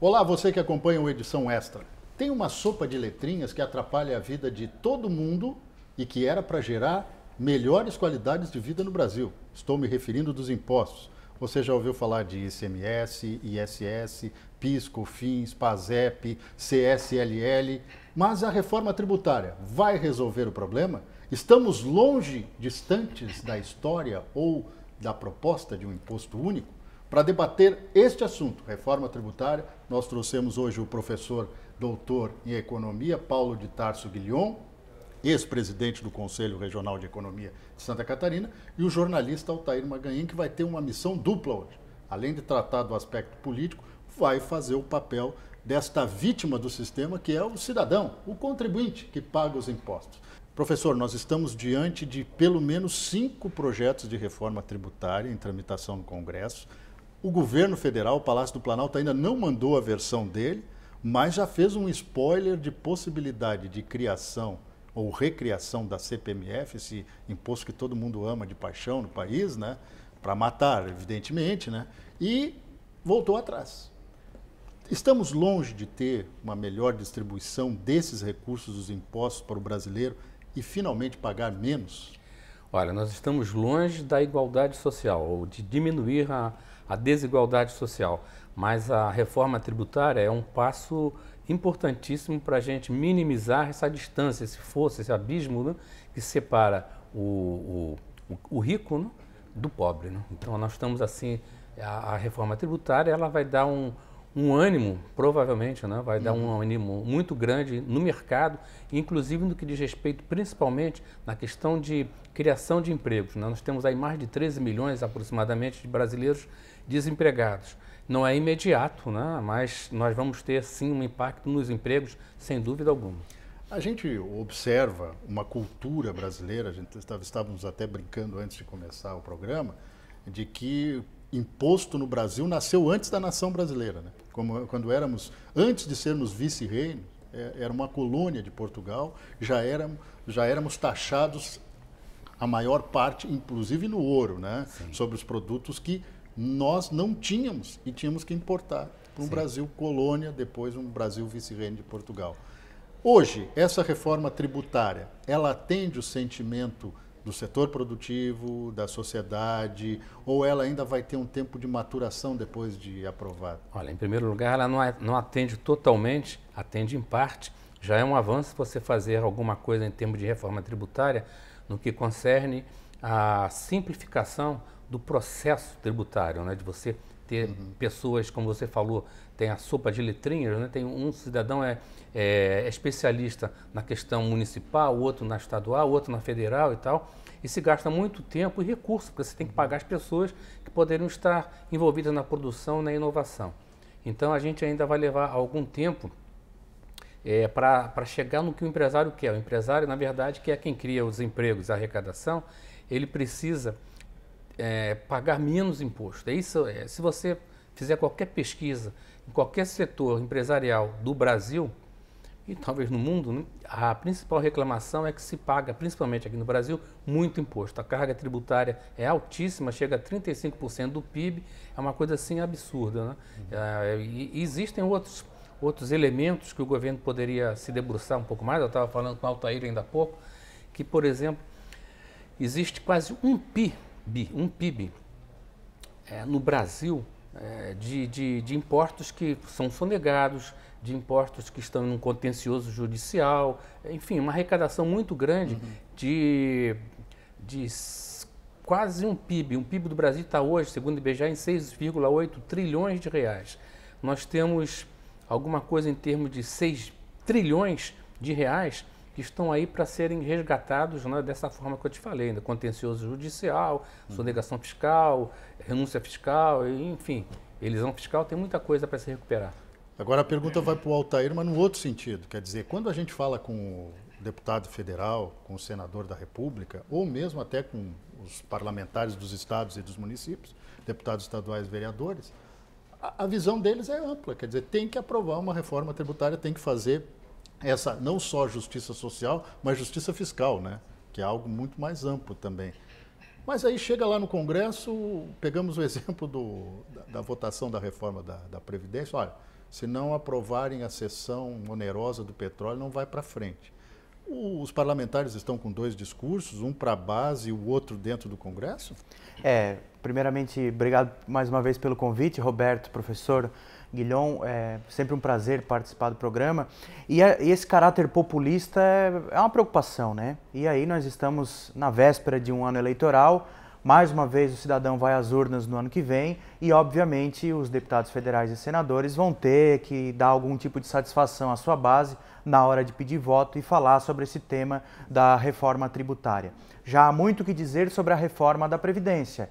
Olá, você que acompanha o Edição Extra. Tem uma sopa de letrinhas que atrapalha a vida de todo mundo e que era para gerar melhores qualidades de vida no Brasil. Estou me referindo dos impostos. Você já ouviu falar de ICMS, ISS, PIS, COFINS, PASEP, CSLL, mas a reforma tributária vai resolver o problema? Estamos longe, distantes da história ou da proposta de um imposto único? Para debater este assunto, reforma tributária, nós trouxemos hoje o professor doutor em Economia, Paulo de Tarso Guilhom, ex-presidente do Conselho Regional de Economia de Santa Catarina, e o jornalista Altair Maganhin, que vai ter uma missão dupla hoje. Além de tratar do aspecto político, vai fazer o papel desta vítima do sistema, que é o cidadão, o contribuinte que paga os impostos. Professor, nós estamos diante de pelo menos 5 projetos de reforma tributária em tramitação no Congresso. O governo federal, o Palácio do Planalto, ainda não mandou a versão dele, mas já fez um spoiler de possibilidade de criação ou recriação da CPMF, esse imposto que todo mundo ama de paixão no país, né? Para matar, evidentemente, né? E voltou atrás. Estamos longe de ter uma melhor distribuição desses recursos dos impostos para o brasileiro e finalmente pagar menos? Olha, nós estamos longe da igualdade social, ou de diminuir a desigualdade social, mas a reforma tributária é um passo importantíssimo para a gente minimizar essa distância, esse abismo, né, que separa o rico, né, do pobre, né? Então nós estamos assim, a reforma tributária ela vai dar um ânimo, provavelmente, né, vai dar um ânimo muito grande no mercado, inclusive no que diz respeito principalmente na questão de criação de empregos, né? Nós temos aí mais de 13 milhões aproximadamente de brasileiros desempregados. Não é imediato, né? Mas nós vamos ter sim um impacto nos empregos, sem dúvida alguma. A gente observa uma cultura brasileira, estávamos até brincando antes de começar o programa, de que imposto no Brasil nasceu antes da nação brasileira, né? Quando éramos, antes de sermos vice-reino, era uma colônia de Portugal, já éramos taxados a maior parte, inclusive no ouro, né? Sobre os produtos que nós não tínhamos e tínhamos que importar para um Brasil colônia, depois um Brasil vice-reino de Portugal. Hoje, essa reforma tributária, ela atende o sentimento do setor produtivo, da sociedade, ou ela ainda vai ter um tempo de maturação depois de aprovada? Olha, em primeiro lugar, ela não atende totalmente, atende em parte. Já é um avanço você fazer alguma coisa em termos de reforma tributária no que concerne a simplificação do processo tributário, né? De você ter pessoas, como você falou, tem a sopa de letrinhas, né? Tem um cidadão é especialista na questão municipal, o outro na estadual, o outro na federal e tal, e se gasta muito tempo e recurso, porque você tem que pagar as pessoas que poderiam estar envolvidas na produção e na inovação. Então a gente ainda vai levar algum tempo para chegar no que o empresário quer. O empresário, na verdade, que é quem cria os empregos, a arrecadação, ele precisa pagar menos imposto. Se você fizer qualquer pesquisa em qualquer setor empresarial do Brasil e talvez no mundo, né, a principal reclamação é que se paga, principalmente aqui no Brasil, muito imposto. A carga tributária é altíssima, chega a 35% do PIB, é uma coisa assim absurda, né? E existem outros elementos que o governo poderia se debruçar um pouco mais. Eu estava falando com o Altair ainda há pouco, que, por exemplo, existe quase um PIB no Brasil de impostos que são sonegados, de impostos que estão em um contencioso judicial, enfim, uma arrecadação muito grande de quase um PIB. Um PIB do Brasil está hoje, segundo o IBGE, em 6,8 trilhões de reais. Nós temos alguma coisa em termos de 6 trilhões de reais que estão aí para serem resgatados, né, dessa forma que eu te falei, né, contencioso judicial, sonegação fiscal, renúncia fiscal, enfim, elisão fiscal, tem muita coisa para se recuperar. Agora a pergunta vai para o Altair, mas num outro sentido. Quer dizer, quando a gente fala com o deputado federal, com o senador da República, ou mesmo até com os parlamentares dos estados e dos municípios, deputados estaduais e vereadores, a visão deles é ampla. Quer dizer, tem que aprovar uma reforma tributária, tem que fazer essa não só justiça social, mas justiça fiscal, né? Que é algo muito mais amplo também. Mas aí chega lá no Congresso, pegamos o exemplo da votação da reforma da Previdência, olha, se não aprovarem a cessão onerosa do petróleo, não vai para frente. Os parlamentares estão com 2 discursos, um para a base e o outro dentro do Congresso? Primeiramente, obrigado mais uma vez pelo convite, Roberto, professor Guilhom. É sempre um prazer participar do programa. E esse caráter populista é uma preocupação, né? E aí nós estamos na véspera de um ano eleitoral. Mais uma vez o cidadão vai às urnas no ano que vem e, obviamente, os deputados federais e senadores vão ter que dar algum tipo de satisfação à sua base na hora de pedir voto e falar sobre esse tema da reforma tributária. Já há muito o que dizer sobre a reforma da Previdência.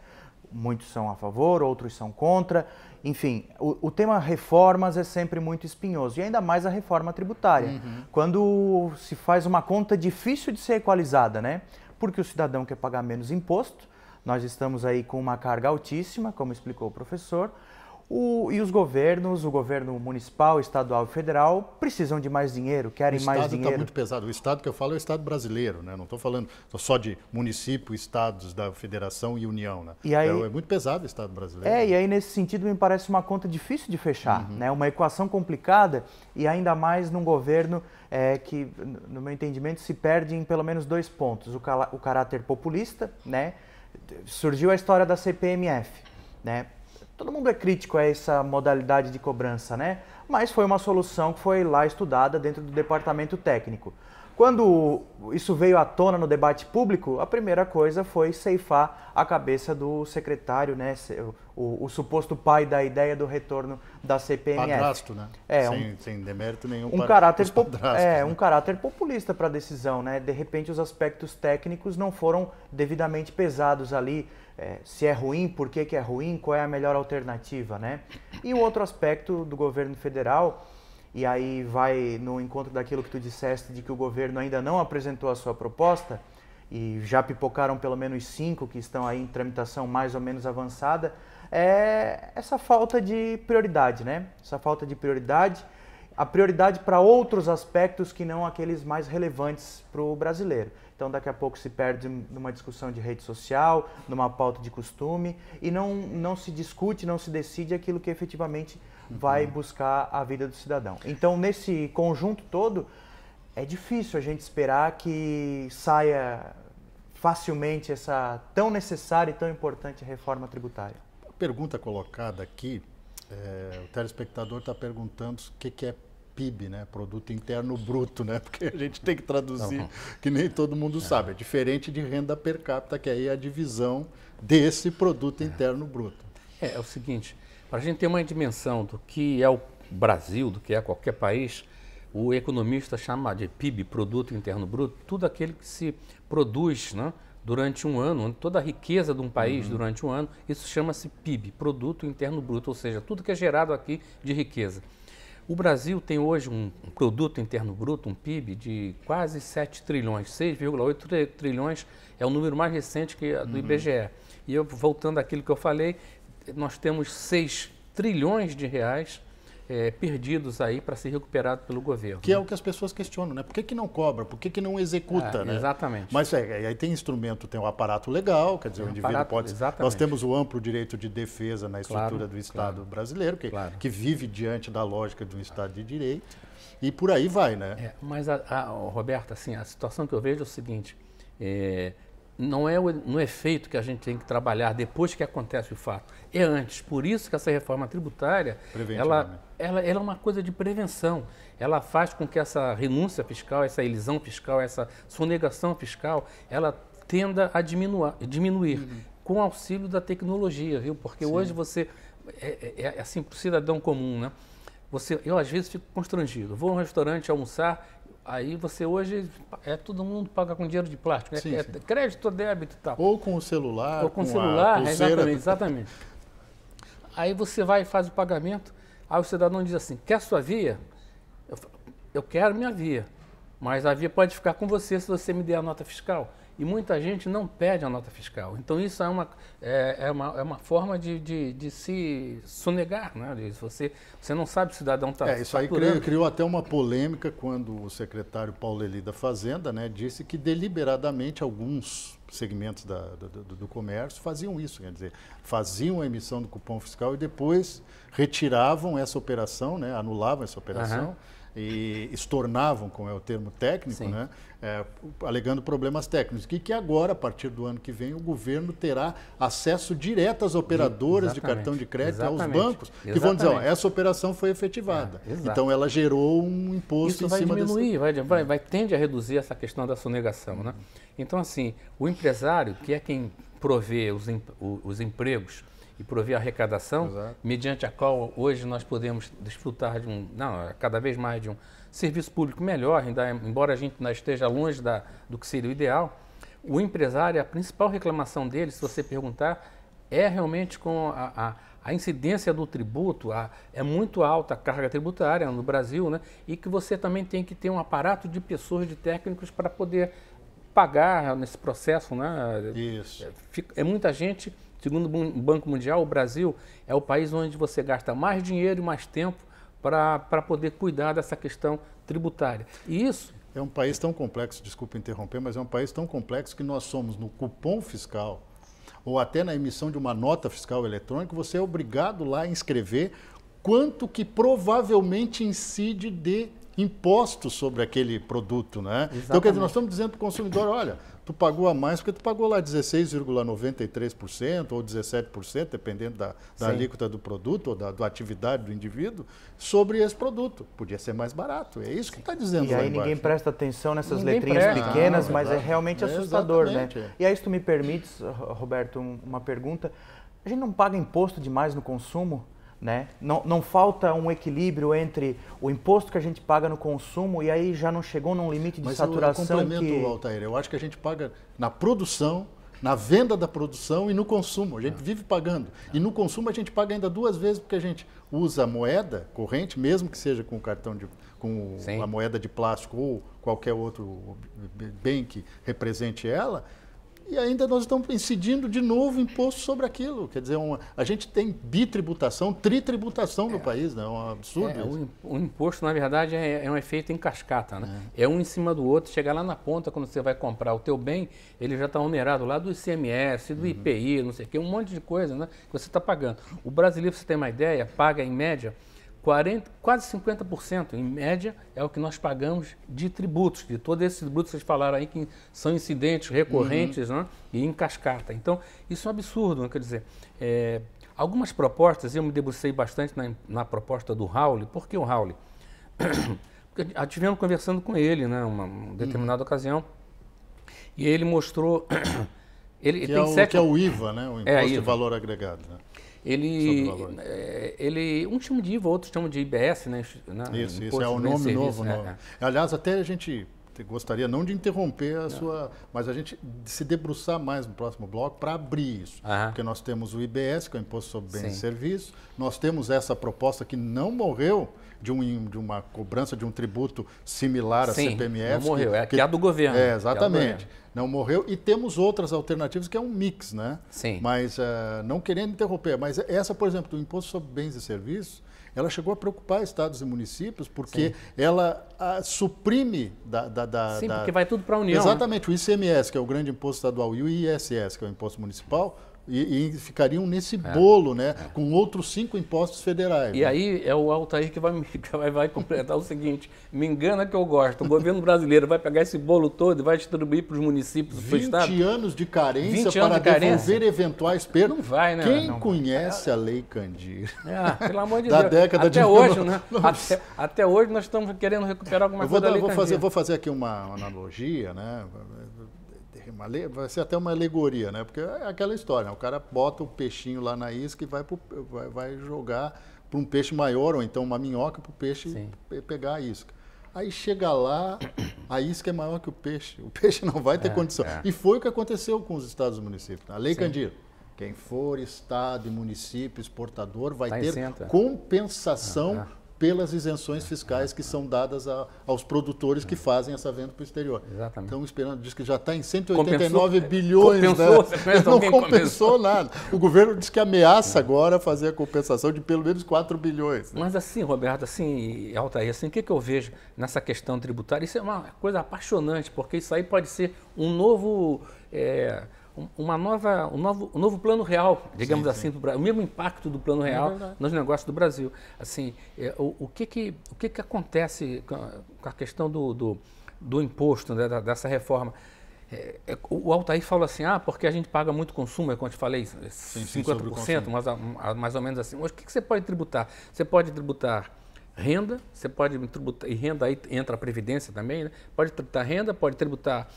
Muitos são a favor, outros são contra. Enfim, o tema reformas é sempre muito espinhoso, e ainda mais a reforma tributária. Quando se faz uma conta difícil de ser equalizada, né? Porque o cidadão quer pagar menos imposto. Nós estamos aí com uma carga altíssima, como explicou o professor, e os governos, o governo municipal, estadual e federal, precisam de mais dinheiro, querem mais dinheiro. O Estado está muito pesado. O Estado que eu falo é o Estado brasileiro, né? Não estou falando só de município, estados da Federação e União, né? E aí, é muito pesado o Estado brasileiro. E aí nesse sentido me parece uma conta difícil de fechar, né? Uma equação complicada e ainda mais num governo que, no meu entendimento, se perde em pelo menos 2 pontos. O caráter populista, né? Surgiu a história da CPMF, né? Todo mundo é crítico a essa modalidade de cobrança, né? Mas foi uma solução que foi lá estudada dentro do departamento técnico. Quando isso veio à tona no debate público, a primeira coisa foi ceifar a cabeça do secretário, né? O suposto pai da ideia do retorno da CPMF. Padrasto, né? Sem demérito nenhum. Um caráter populista para a decisão, né? De repente os aspectos técnicos não foram devidamente pesados ali. Se é ruim, por que é ruim, qual é a melhor alternativa, né? E o outro aspecto do governo federal, e aí vai no encontro daquilo que tu disseste, de que o governo ainda não apresentou a sua proposta, e já pipocaram pelo menos 5 que estão aí em tramitação mais ou menos avançada, é essa falta de prioridade, né? Essa falta de prioridade, a prioridade para outros aspectos que não aqueles mais relevantes para o brasileiro. Então, daqui a pouco se perde numa discussão de rede social, numa pauta de costume, e não se discute, não se decide aquilo que efetivamente vai buscar a vida do cidadão. Então, nesse conjunto todo, é difícil a gente esperar que saia facilmente essa tão necessária e tão importante reforma tributária. A pergunta colocada aqui, o telespectador está perguntando o que é PIB, né? Produto Interno Bruto, né? Porque a gente tem que traduzir, que nem todo mundo sabe. É diferente de renda per capita, que aí é a divisão desse Produto Interno Bruto. É o seguinte, para a gente ter uma dimensão do que é o Brasil, do que é qualquer país, o economista chama de PIB, Produto Interno Bruto, tudo aquele que se produz, né, durante um ano, toda a riqueza de um país durante um ano, isso chama-se PIB, Produto Interno Bruto, ou seja, tudo que é gerado aqui de riqueza. O Brasil tem hoje um Produto Interno Bruto, um PIB, de quase 7 trilhões, 6,8 trilhões é o número mais recente do IBGE. E eu, voltando àquilo que eu falei, nós temos 6 trilhões de reais perdidos aí para ser recuperado pelo governo. Que é o que as pessoas questionam, né? Por que não cobra? Por que não executa, né? Exatamente. Mas aí tem instrumento, tem um aparato legal, quer dizer, o indivíduo pode... Exatamente. Nós temos o amplo direito de defesa na estrutura do Estado brasileiro, que vive diante da lógica do Estado de Direito, e por aí vai, né? Mas, Roberto, assim, a situação que eu vejo é o seguinte, não é no efeito que a gente tem que trabalhar depois que acontece o fato, é antes. Por isso que essa reforma tributária, ela é uma coisa de prevenção. Ela faz com que essa renúncia fiscal, essa elisão fiscal, essa sonegação fiscal, ela tenda a diminuir com o auxílio da tecnologia, viu? Porque hoje você, assim, para o cidadão comum, né? Eu às vezes fico constrangido, vou a um restaurante almoçar, aí você hoje, todo mundo paga com dinheiro de plástico, né? Crédito ou débito e tal. Ou com o celular, ou com o celular, exatamente. Aí você vai e faz o pagamento, aí o cidadão diz assim, quer sua via? Eu quero minha via. mas a via pode ficar com você se você me der a nota fiscal. E muita gente não pede a nota fiscal. Então isso é uma forma de se sonegar, né? Você não sabe se o cidadão está isso aí criou até uma polêmica quando o secretário Paulo Eli da Fazenda, né, disse que deliberadamente alguns segmentos do comércio faziam isso, quer dizer, faziam a emissão do cupom fiscal e depois retiravam essa operação, né, anulavam essa operação. E estornavam, como é o termo técnico, né, alegando problemas técnicos, que agora, a partir do ano que vem, o governo terá acesso direto às operadoras de cartão de crédito, aos bancos, que vão dizer, essa operação foi efetivada. Então, ela gerou um imposto em cima desse... Isso vai diminuir, tende a reduzir essa questão da sonegação, né? Então, assim, o empresário, que é quem provê os empregos, e prover a arrecadação, mediante a qual hoje nós podemos desfrutar de cada vez mais de um serviço público melhor, embora a gente ainda esteja longe do que seria o ideal. O empresário, a principal reclamação dele, se você perguntar, é realmente com a incidência do tributo, é muito alta a carga tributária no Brasil, né? E que você também tem que ter um aparato de pessoas, de técnicos, para poder pagar nesse processo, né? Isso. É muita gente. Segundo o Banco Mundial, o Brasil é o país onde você gasta mais dinheiro e mais tempo para poder cuidar dessa questão tributária. E isso... É um país tão complexo, desculpa interromper, mas é um país tão complexo que nós somos no cupom fiscal ou até na emissão de uma nota fiscal eletrônica, você é obrigado lá a inscrever quanto que provavelmente incide de impostos sobre aquele produto, né? Exatamente. Então, quer dizer, nós estamos dizendo para o consumidor, olha, tu pagou a mais porque tu pagou lá 16,93% ou 17%, dependendo da alíquota do produto ou da atividade do indivíduo, sobre esse produto. Podia ser mais barato, é isso que está dizendo. E aí ninguém presta atenção nessas letrinhas pequenas, mas é realmente assustador, né? E aí, se tu me permites, Roberto, uma pergunta, a gente não paga imposto demais no consumo? Né? Não falta um equilíbrio entre o imposto que a gente paga no consumo e aí já não chegou num limite de saturação. Mas eu complemento, Altair, eu acho que a gente paga na produção, na venda da produção e no consumo. A gente vive pagando. E no consumo a gente paga ainda duas vezes, porque a gente usa a moeda corrente, mesmo que seja com com a moeda de plástico ou qualquer outro bem que represente ela. E ainda nós estamos incidindo de novo imposto sobre aquilo. Quer dizer, a gente tem bitributação, tritributação no país, né? É um absurdo. O imposto, na verdade, é um efeito em cascata, né? É um em cima do outro. Chegar lá na ponta, quando você vai comprar o teu bem, ele já está onerado lá do ICMS, do IPI, não sei o quê, um monte de coisa, né, que você está pagando. O brasileiro, para você ter uma ideia, paga em média quase 50%, em média, é o que nós pagamos de tributos, de todos esses tributos que vocês falaram aí, que são incidentes recorrentes, né, e em cascata. Então, isso é um absurdo, né? Quer dizer, algumas propostas, eu me debrucei bastante na proposta do Raul. Por que o Raul? Porque estivemos conversando com ele, né, uma determinada ocasião, e ele mostrou... ele tem que é o IVA, né, o Imposto de Valor Agregado, né? Uns chamam de IVA, outros chamam de IBS, né? Isso, é o nome novo. Aliás, até a gente gostaria não de interromper a sua, mas a gente se debruçar mais no próximo bloco para abrir isso. Porque nós temos o IBS, que é o Imposto sobre Bens e Serviços, nós temos essa proposta que não morreu de uma cobrança de um tributo similar à CPMF. Não morreu, que é a do governo. Exatamente. Não morreu. E temos outras alternativas, que é um mix, né? Sim. Mas, não querendo interromper, mas essa, por exemplo, do Imposto sobre Bens e Serviços, ela chegou a preocupar estados e municípios, porque ela suprime porque vai tudo para a União. Exatamente. Né? O ICMS, que é o grande imposto estadual, e o ISS, que é o imposto municipal, e ficariam nesse bolo, né, com outros 5 impostos federais. E aí é o Altair que vai completar o seguinte: me engana que eu gosto. O governo brasileiro vai pegar esse bolo todo e vai distribuir para os municípios do estado. 20 anos de carência para devolver eventuais perdas. Não vai, né? Quem conhece a Lei Candir? Pelo amor de da Deus. década até de hoje, né? Até hoje nós estamos querendo recuperar alguma coisa da Lei Candir. Vou fazer aqui uma analogia, né? Vai ser até uma alegoria, né? Porque é aquela história, né? O cara bota o peixinho lá na isca e vai jogar para um peixe maior, ou então uma minhoca para o peixe pegar a isca. Aí chega lá, a isca é maior que o peixe não vai ter condição. E foi o que aconteceu com os estados e municípios. A Lei Candir, quem for estado e município exportador vai ter compensação pelas isenções fiscais que são dadas aos produtores que fazem essa venda para o exterior. Exatamente. Então, esperando, diz que já está em 189 bilhões. Compensou? Né? Não compensou nada. O governo diz que ameaça agora fazer a compensação de pelo menos 4 bilhões. Né? Mas assim, Roberto, assim, Altair, assim, o que eu vejo nessa questão tributária? Isso é uma coisa apaixonante, porque isso aí pode ser um novo... um novo plano real, digamos assim, do Brasil, o mesmo impacto do plano real nos negócios do Brasil. Assim, o que acontece com a questão do imposto, né, dessa reforma? O Altair falou assim, porque a gente paga muito consumo, como eu te falei, 50%, mais ou menos assim. Mas o que você pode tributar? Você pode tributar renda, você pode tributar, e renda aí entra a previdência também, né? Pode tributar renda, pode tributar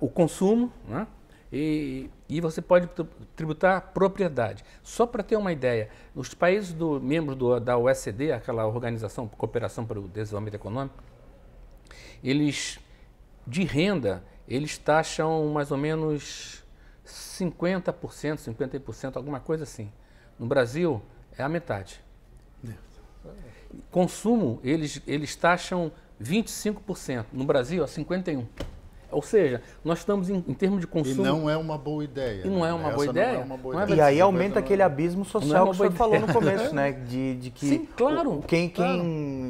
o consumo, né? E você pode tributar propriedade. Só para ter uma ideia, os países membros da OECD, aquela Organização de Cooperação para o Desenvolvimento Econômico, eles, de renda, eles taxam mais ou menos 50%, 50%, alguma coisa assim. No Brasil, é a metade. Consumo, eles taxam 25%. No Brasil, 51%. Ou seja, nós estamos em termos de consumo... E não é uma boa ideia. E não é uma boa ideia? Não é uma boa ideia. E aí aumenta aquele abismo social que o senhor falou no começo, né? De que sim, claro. Quem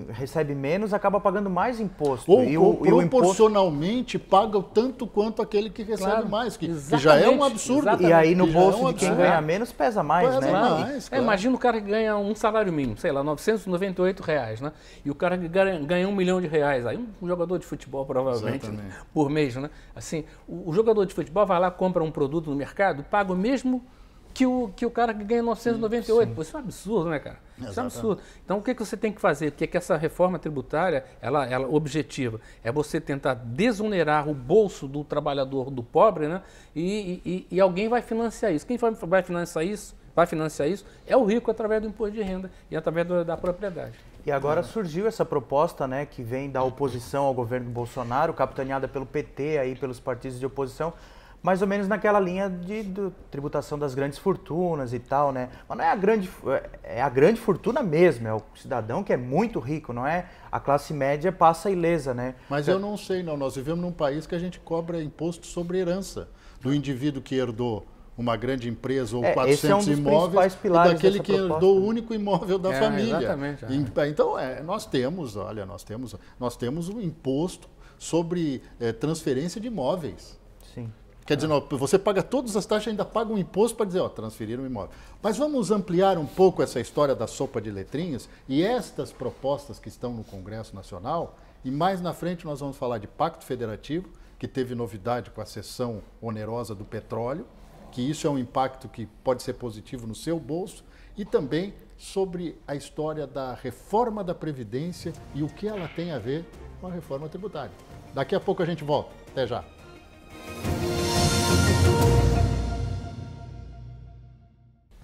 recebe menos acaba pagando mais imposto. Ou proporcionalmente paga o tanto quanto aquele que recebe mais, que já é um absurdo. Exatamente. E aí no bolso de quem ganha menos pesa mais, né? Mais, claro. Imagina o cara que ganha um salário mínimo, sei lá, R$ 998, né? E o cara que ganha R$1 milhão, aí um jogador de futebol provavelmente, né? Por mês. Né? Assim, o jogador de futebol vai lá, compra um produto no mercado, paga o mesmo que o cara que ganha 998. Pô, isso é um absurdo, né, cara? Isso é um absurdo. Então, o que você tem que fazer? O que essa reforma tributária, ela objetiva? É você tentar desonerar o bolso do trabalhador, do pobre, né? E alguém vai financiar isso. Quem vai financiar isso? É o rico através do imposto de renda e através da propriedade. E agora surgiu essa proposta, né, que vem da oposição ao governo Bolsonaro, capitaneada pelo PT, aí, pelos partidos de oposição, mais ou menos naquela linha de tributação das grandes fortunas e tal, né? Mas não é a grande fortuna mesmo, é o cidadão que é muito rico, não é? A classe média passa ilesa, né? Mas eu não sei, não. Nós vivemos num país que a gente cobra imposto sobre herança do indivíduo que herdou uma grande empresa ou 400 imóveis e daquele que herdou o único imóvel da família. Exatamente. Então, nós temos um imposto sobre transferência de imóveis. Sim. Quer dizer, você paga todas as taxas e ainda paga um imposto para dizer, transferir um imóvel. Mas vamos ampliar um pouco essa história da sopa de letrinhas e estas propostas que estão no Congresso Nacional, e mais na frente nós vamos falar de Pacto Federativo, que teve novidade com a cessão onerosa do petróleo, que isso é um impacto que pode ser positivo no seu bolso, e também sobre a história da reforma da Previdência e o que ela tem a ver com a reforma tributária. Daqui a pouco a gente volta. Até já.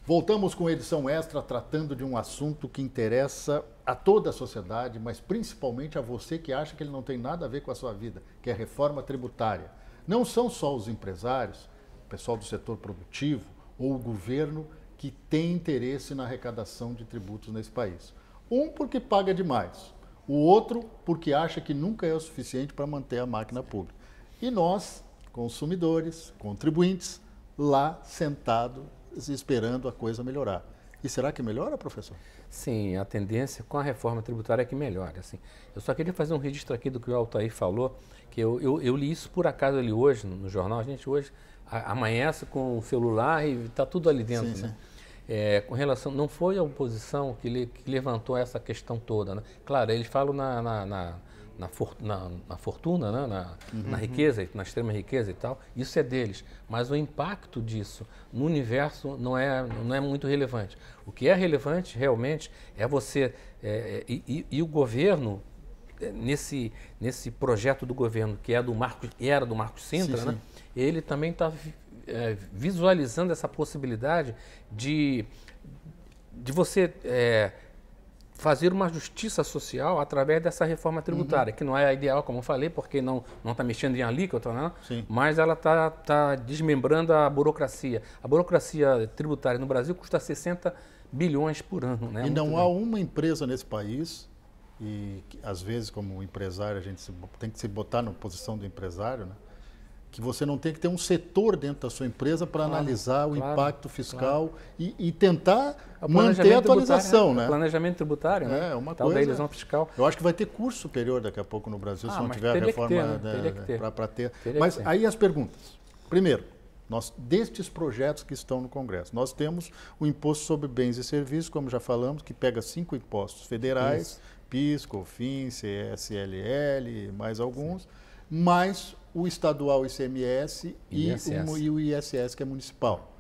Voltamos com edição extra tratando de um assunto que interessa a toda a sociedade, mas principalmente a você que acha que ele não tem nada a ver com a sua vida, que é a reforma tributária. Não são só os empresários, o pessoal do setor produtivo ou o governo que tem interesse na arrecadação de tributos nesse país. Um porque paga demais, o outro porque acha que nunca é o suficiente para manter a máquina pública. E nós, consumidores, contribuintes, lá sentados esperando a coisa melhorar. E será que melhora, professor? Sim, a tendência com a reforma tributária é que melhore. Assim. Eu só queria fazer um registro aqui do que o Altair falou, que eu li isso por acaso ali hoje no jornal. A gente hoje amanhece com o celular e está tudo ali dentro. Sim, né? Com relação, não foi a oposição que levantou essa questão toda. Né? Claro, eles falam na fortuna, né? Na riqueza, na extrema riqueza e tal, isso é deles. Mas o impacto disso no universo não é muito relevante. O que é relevante realmente é você... E o governo, nesse projeto do governo, que era do Marcos Sintra, sim, né? sim. Ele também está visualizando essa possibilidade de você... fazer uma justiça social através dessa reforma tributária, que não é a ideal, como eu falei, porque não está mexendo em alíquota, né? Mas ela está desmembrando a burocracia. A burocracia tributária no Brasil custa 60 bilhões por ano. Né? E não há uma empresa nesse país, e que, às vezes, como empresário, a gente tem que se botar na posição do empresário, né? Que você não tem que ter um setor dentro da sua empresa para analisar o impacto fiscal e tentar manter a atualização. Né? O planejamento tributário, né? É uma tal coisa. da ilusão fiscal. Eu acho que vai ter curso superior daqui a pouco no Brasil, se não tiver a reforma para ter. Mas aí as perguntas. Primeiro, destes projetos que estão no Congresso, nós temos o Imposto sobre Bens e Serviços, como já falamos, que pega 5 impostos federais, isso. PIS, COFINS, CSLL, mais alguns, mais o estadual ICMS e o ISS, que é municipal,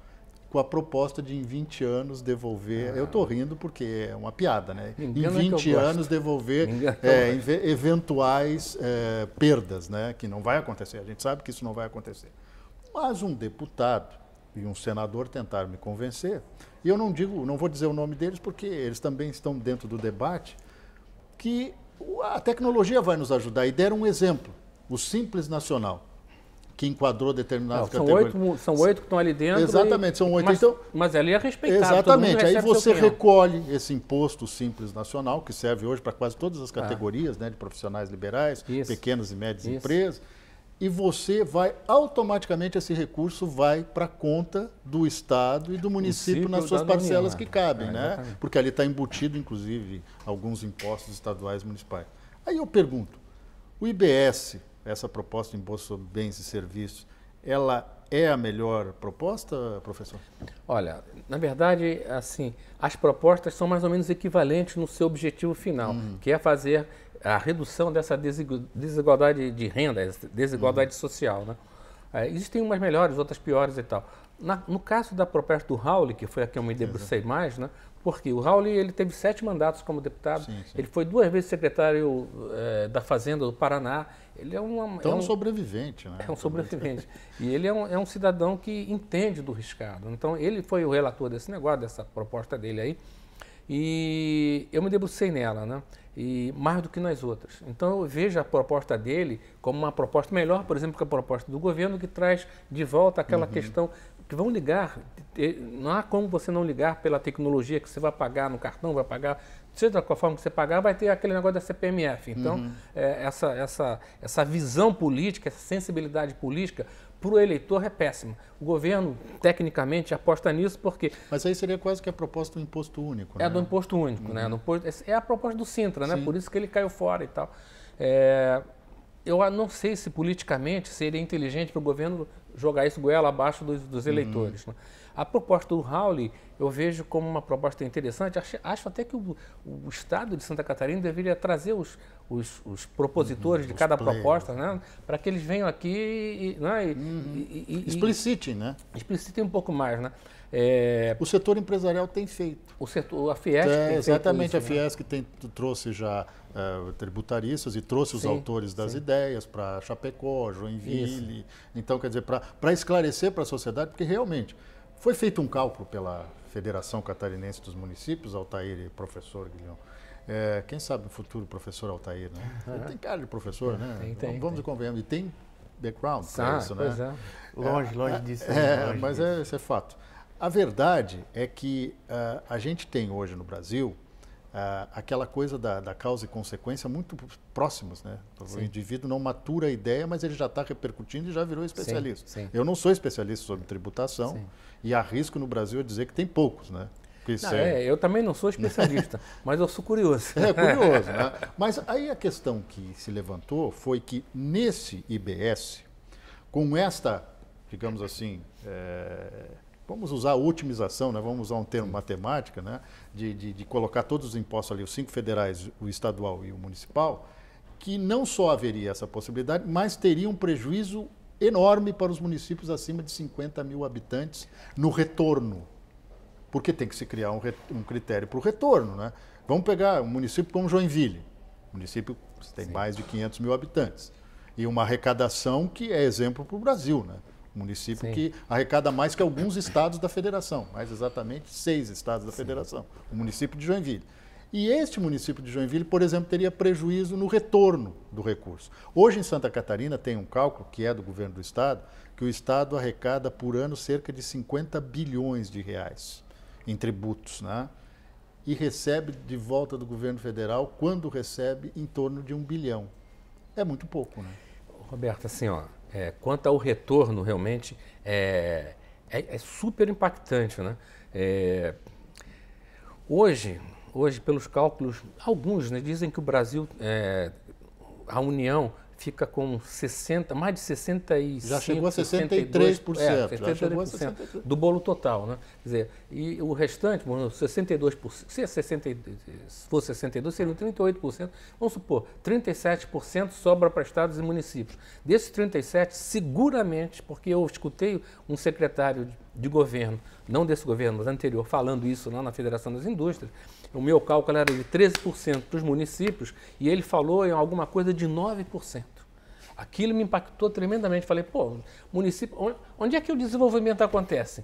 com a proposta de em 20 anos devolver, eu estou rindo porque é uma piada, né? Em 20 anos devolver eventuais perdas, né? Que não vai acontecer, a gente sabe que isso não vai acontecer. Mas um deputado e um senador tentaram me convencer, e eu não vou dizer o nome deles porque eles também estão dentro do debate, que a tecnologia vai nos ajudar, e deram um exemplo. O Simples Nacional, que enquadrou determinadas categorias. São 8 que estão ali dentro. Exatamente, são 8. Mas ali é respeitado. Exatamente, aí você recolhe esse imposto Simples Nacional, que serve hoje para quase todas as categorias, né, de profissionais liberais, pequenas e médias empresas, e você vai, automaticamente esse recurso vai para a conta do Estado e do município nas suas parcelas que cabem, né? Porque ali está embutido, inclusive, alguns impostos estaduais e municipais. Aí eu pergunto, o IBS, essa proposta de imposto sobre bens e serviços, ela é a melhor proposta, professor? Olha, na verdade, assim, as propostas são mais ou menos equivalentes no seu objetivo final, que é fazer a redução dessa desigualdade de renda, desigualdade social, né? Existem umas melhores, outras piores e tal. No caso da proposta do Raul, que foi a que eu me debrucei mais, né? Porque o Raul ele teve 7 mandatos como deputado, ele foi 2 vezes secretário da Fazenda do Paraná. Ele é um sobrevivente, né? É um sobrevivente. E ele é um cidadão que entende do riscado. Então, ele foi o relator desse negócio, dessa proposta dele aí. E eu me debrucei nela, né? E mais do que nas outras. Então, eu vejo a proposta dele como uma proposta melhor, por exemplo, que a proposta do governo, que traz de volta aquela questão que vão ligar. Não há como você não ligar pela tecnologia que você vai pagar no cartão, vai pagar, seja da qual forma que você pagar, vai ter aquele negócio da CPMF. Então, essa visão política, essa sensibilidade política, para o eleitor é péssima. O governo, tecnicamente, aposta nisso porque... Mas aí seria quase que a proposta do imposto único, né? É do imposto único, né? É a proposta do Sintra, né? Por isso que ele caiu fora e tal. Eu não sei se politicamente seria inteligente para o governo jogar isso goela abaixo dos eleitores. Né? A proposta do Raul eu vejo como uma proposta interessante. Acho até que o Estado de Santa Catarina deveria trazer os propositores de cada proposta, né? Para que eles venham aqui e explicitem, né? Explicitem um pouco mais, né? O setor empresarial tem feito. A Fiesc tem exatamente, feito isso, a Fiesc trouxe já tributaristas e trouxe os autores das ideias para Chapecó, Joinville. Então, quer dizer, para esclarecer para a sociedade, porque realmente foi feito um cálculo pela Federação Catarinense dos Municípios, Altair e professor Guilhom. Quem sabe o futuro professor Altair, né? Ele tem cara de professor, né? Vamos convenhamos. E tem background para isso, né? Longe disso. Mas isso é fato. A verdade é que a gente tem hoje no Brasil aquela coisa da causa e consequência muito próximas, né? O indivíduo não matura a ideia, mas ele já está repercutindo e já virou especialista. Sim. Eu não sou especialista sobre tributação e arrisco no Brasil a dizer que tem poucos, né? Eu também não sou especialista, mas eu sou curioso. Curioso, né? Mas aí a questão que se levantou foi que nesse IBS, com esta, digamos assim, vamos usar a otimização, né? Vamos usar um termo matemática, né? De colocar todos os impostos ali, os 5 federais, o estadual e o municipal, que não só haveria essa possibilidade, mas teria um prejuízo enorme para os municípios acima de 50 mil habitantes no retorno. Porque tem que se criar um critério para o retorno, né? Vamos pegar um município como Joinville, município que tem mais de 500 mil habitantes, e uma arrecadação que é exemplo para o Brasil, né? Um município que arrecada mais que alguns estados da federação, mais exatamente 6 estados da federação, o município de Joinville. E este município de Joinville, por exemplo, teria prejuízo no retorno do recurso. Hoje em Santa Catarina tem um cálculo, que é do governo do estado, que o estado arrecada por ano cerca de 50 bilhões de reais. em tributos, né? E recebe de volta do governo federal, quando recebe, em torno de 1 bilhão. É muito pouco, né? Roberto, assim, ó, quanto ao retorno, realmente, é super impactante, né? Hoje, pelos cálculos, alguns, né, dizem que o Brasil, a União, fica com mais de 65%. Já chegou a 63%. 63% do bolo total, né? Quer dizer, e o restante, 62%, se for 62%, seriam 38%. Vamos supor, 37% sobra para estados e municípios. Desses 37%, seguramente, porque eu escutei um secretário de governo, não desse governo, mas anterior, falando isso lá na Federação das Indústrias, o meu cálculo era de 13% para os municípios e ele falou em alguma coisa de 9%. Aquilo me impactou tremendamente. Falei, pô, município, onde é que o desenvolvimento acontece?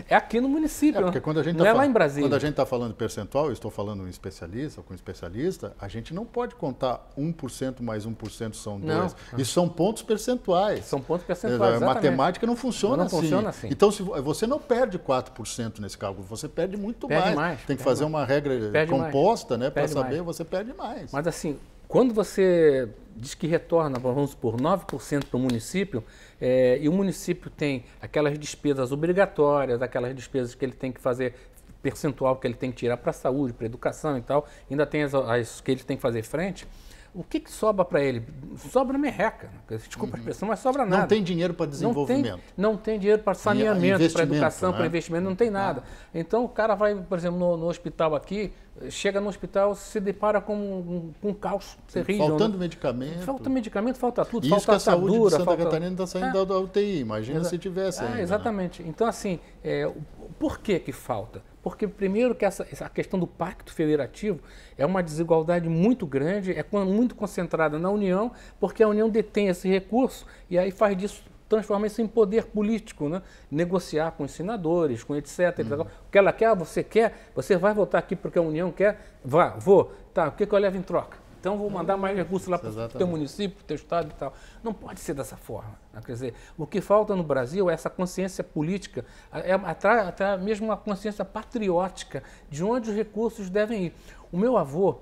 É aqui no município, porque quando a gente não é lá em Brasília. Quando a gente está falando de percentual, eu estou falando em especialista, com especialista, a gente não pode contar 1% mais 1% são 2%. Não. Isso são pontos percentuais. São pontos percentuais, exatamente. Matemática não funciona assim. Funciona assim. Então, você não perde 4% nesse cálculo, você perde muito mais. Tem que fazer uma regra composta, né, para saber, você perde mais. Mas assim, quando você diz que retorna, vamos supor, 9% para o município, e o município tem aquelas despesas obrigatórias, aquelas despesas que ele tem que fazer, percentual que ele tem que tirar para a saúde, para a educação e tal, ainda tem as que ele tem que fazer frente, o que sobra para ele? Sobra merreca. Desculpa a expressão, mas sobra nada. Não tem dinheiro para desenvolvimento. Não tem dinheiro para saneamento, para educação, para investimento, não tem nada. Então o cara vai, por exemplo, no hospital aqui, chega no hospital, se depara com um caos terrível. Faltando medicamento. Falta medicamento, falta tudo. Isso falta que a saúde de Santa Catarina está saindo da UTI, imagina se tivesse ainda. Exatamente. Né? Então, assim, por que falta? Porque, primeiro, que essa questão do pacto federativo é uma desigualdade muito grande, muito concentrada na União, porque a União detém esse recurso e aí faz disso, transforma isso em poder político, né? Negociar com os senadores, com etc. O que ela quer, você quer, você vai votar aqui porque a União quer, vou. Tá, o que eu levo em troca? Então vou mandar mais recursos lá para o teu município, para o teu estado e tal. Não pode ser dessa forma. Né? Quer dizer, o que falta no Brasil é essa consciência política, até mesmo uma consciência patriótica de onde os recursos devem ir. O meu avô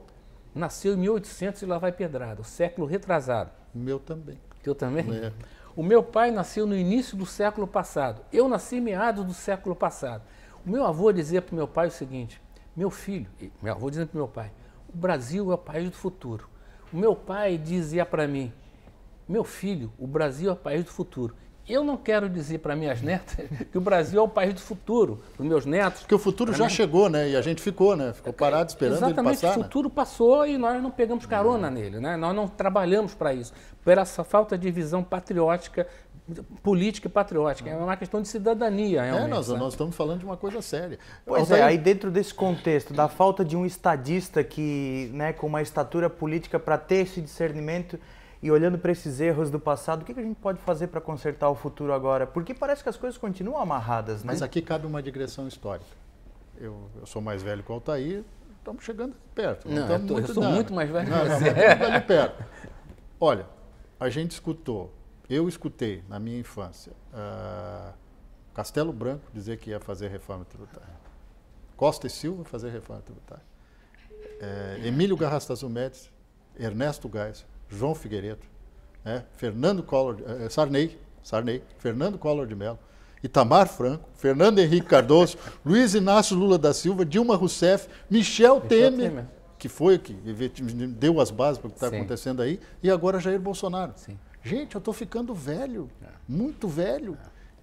nasceu em 1800 e lá vai pedrada, o século retrasado. O meu também. Teu também? É. O meu pai nasceu no início do século passado. Eu nasci em meados do século passado. O meu avô dizia para o meu pai o seguinte, meu filho, meu avô dizendo para o meu pai, o Brasil é o país do futuro. O meu pai dizia para mim, meu filho, o Brasil é o país do futuro. Eu não quero dizer para minhas netas que o Brasil é o país do futuro, para os meus netos. Porque o futuro já chegou, né? E a gente ficou, né? Ficou parado esperando ele passar. Exatamente, o futuro passou e nós não pegamos carona nele, né? Nós não trabalhamos para isso. Por essa falta de visão patriótica, política e patriótica. É uma questão de cidadania, realmente. Nós estamos falando de uma coisa séria. Pois aí dentro desse contexto, da falta de um estadista que, né, com uma estatura política para ter esse discernimento e olhando para esses erros do passado, o que a gente pode fazer para consertar o futuro agora? Porque parece que as coisas continuam amarradas, né? Mas aqui cabe uma digressão histórica. Eu sou mais velho que o Altair, estamos chegando perto. Eu sou muito mais velho que você. Estamos ali perto. Olha, a gente escutou, eu escutei na minha infância, Castelo Branco dizer que ia fazer reforma tributária. Costa e Silva fazer reforma tributária. Emílio Garrastazu Médici, Ernesto Geisel, João Figueiredo, Fernando Collor, Sarney, Fernando Collor de Mello, Itamar Franco, Fernando Henrique Cardoso, Luiz Inácio Lula da Silva, Dilma Rousseff, Michel Temer, que foi que deu as bases para o que está acontecendo aí, e agora Jair Bolsonaro. Sim. Gente, eu estou ficando velho, muito velho,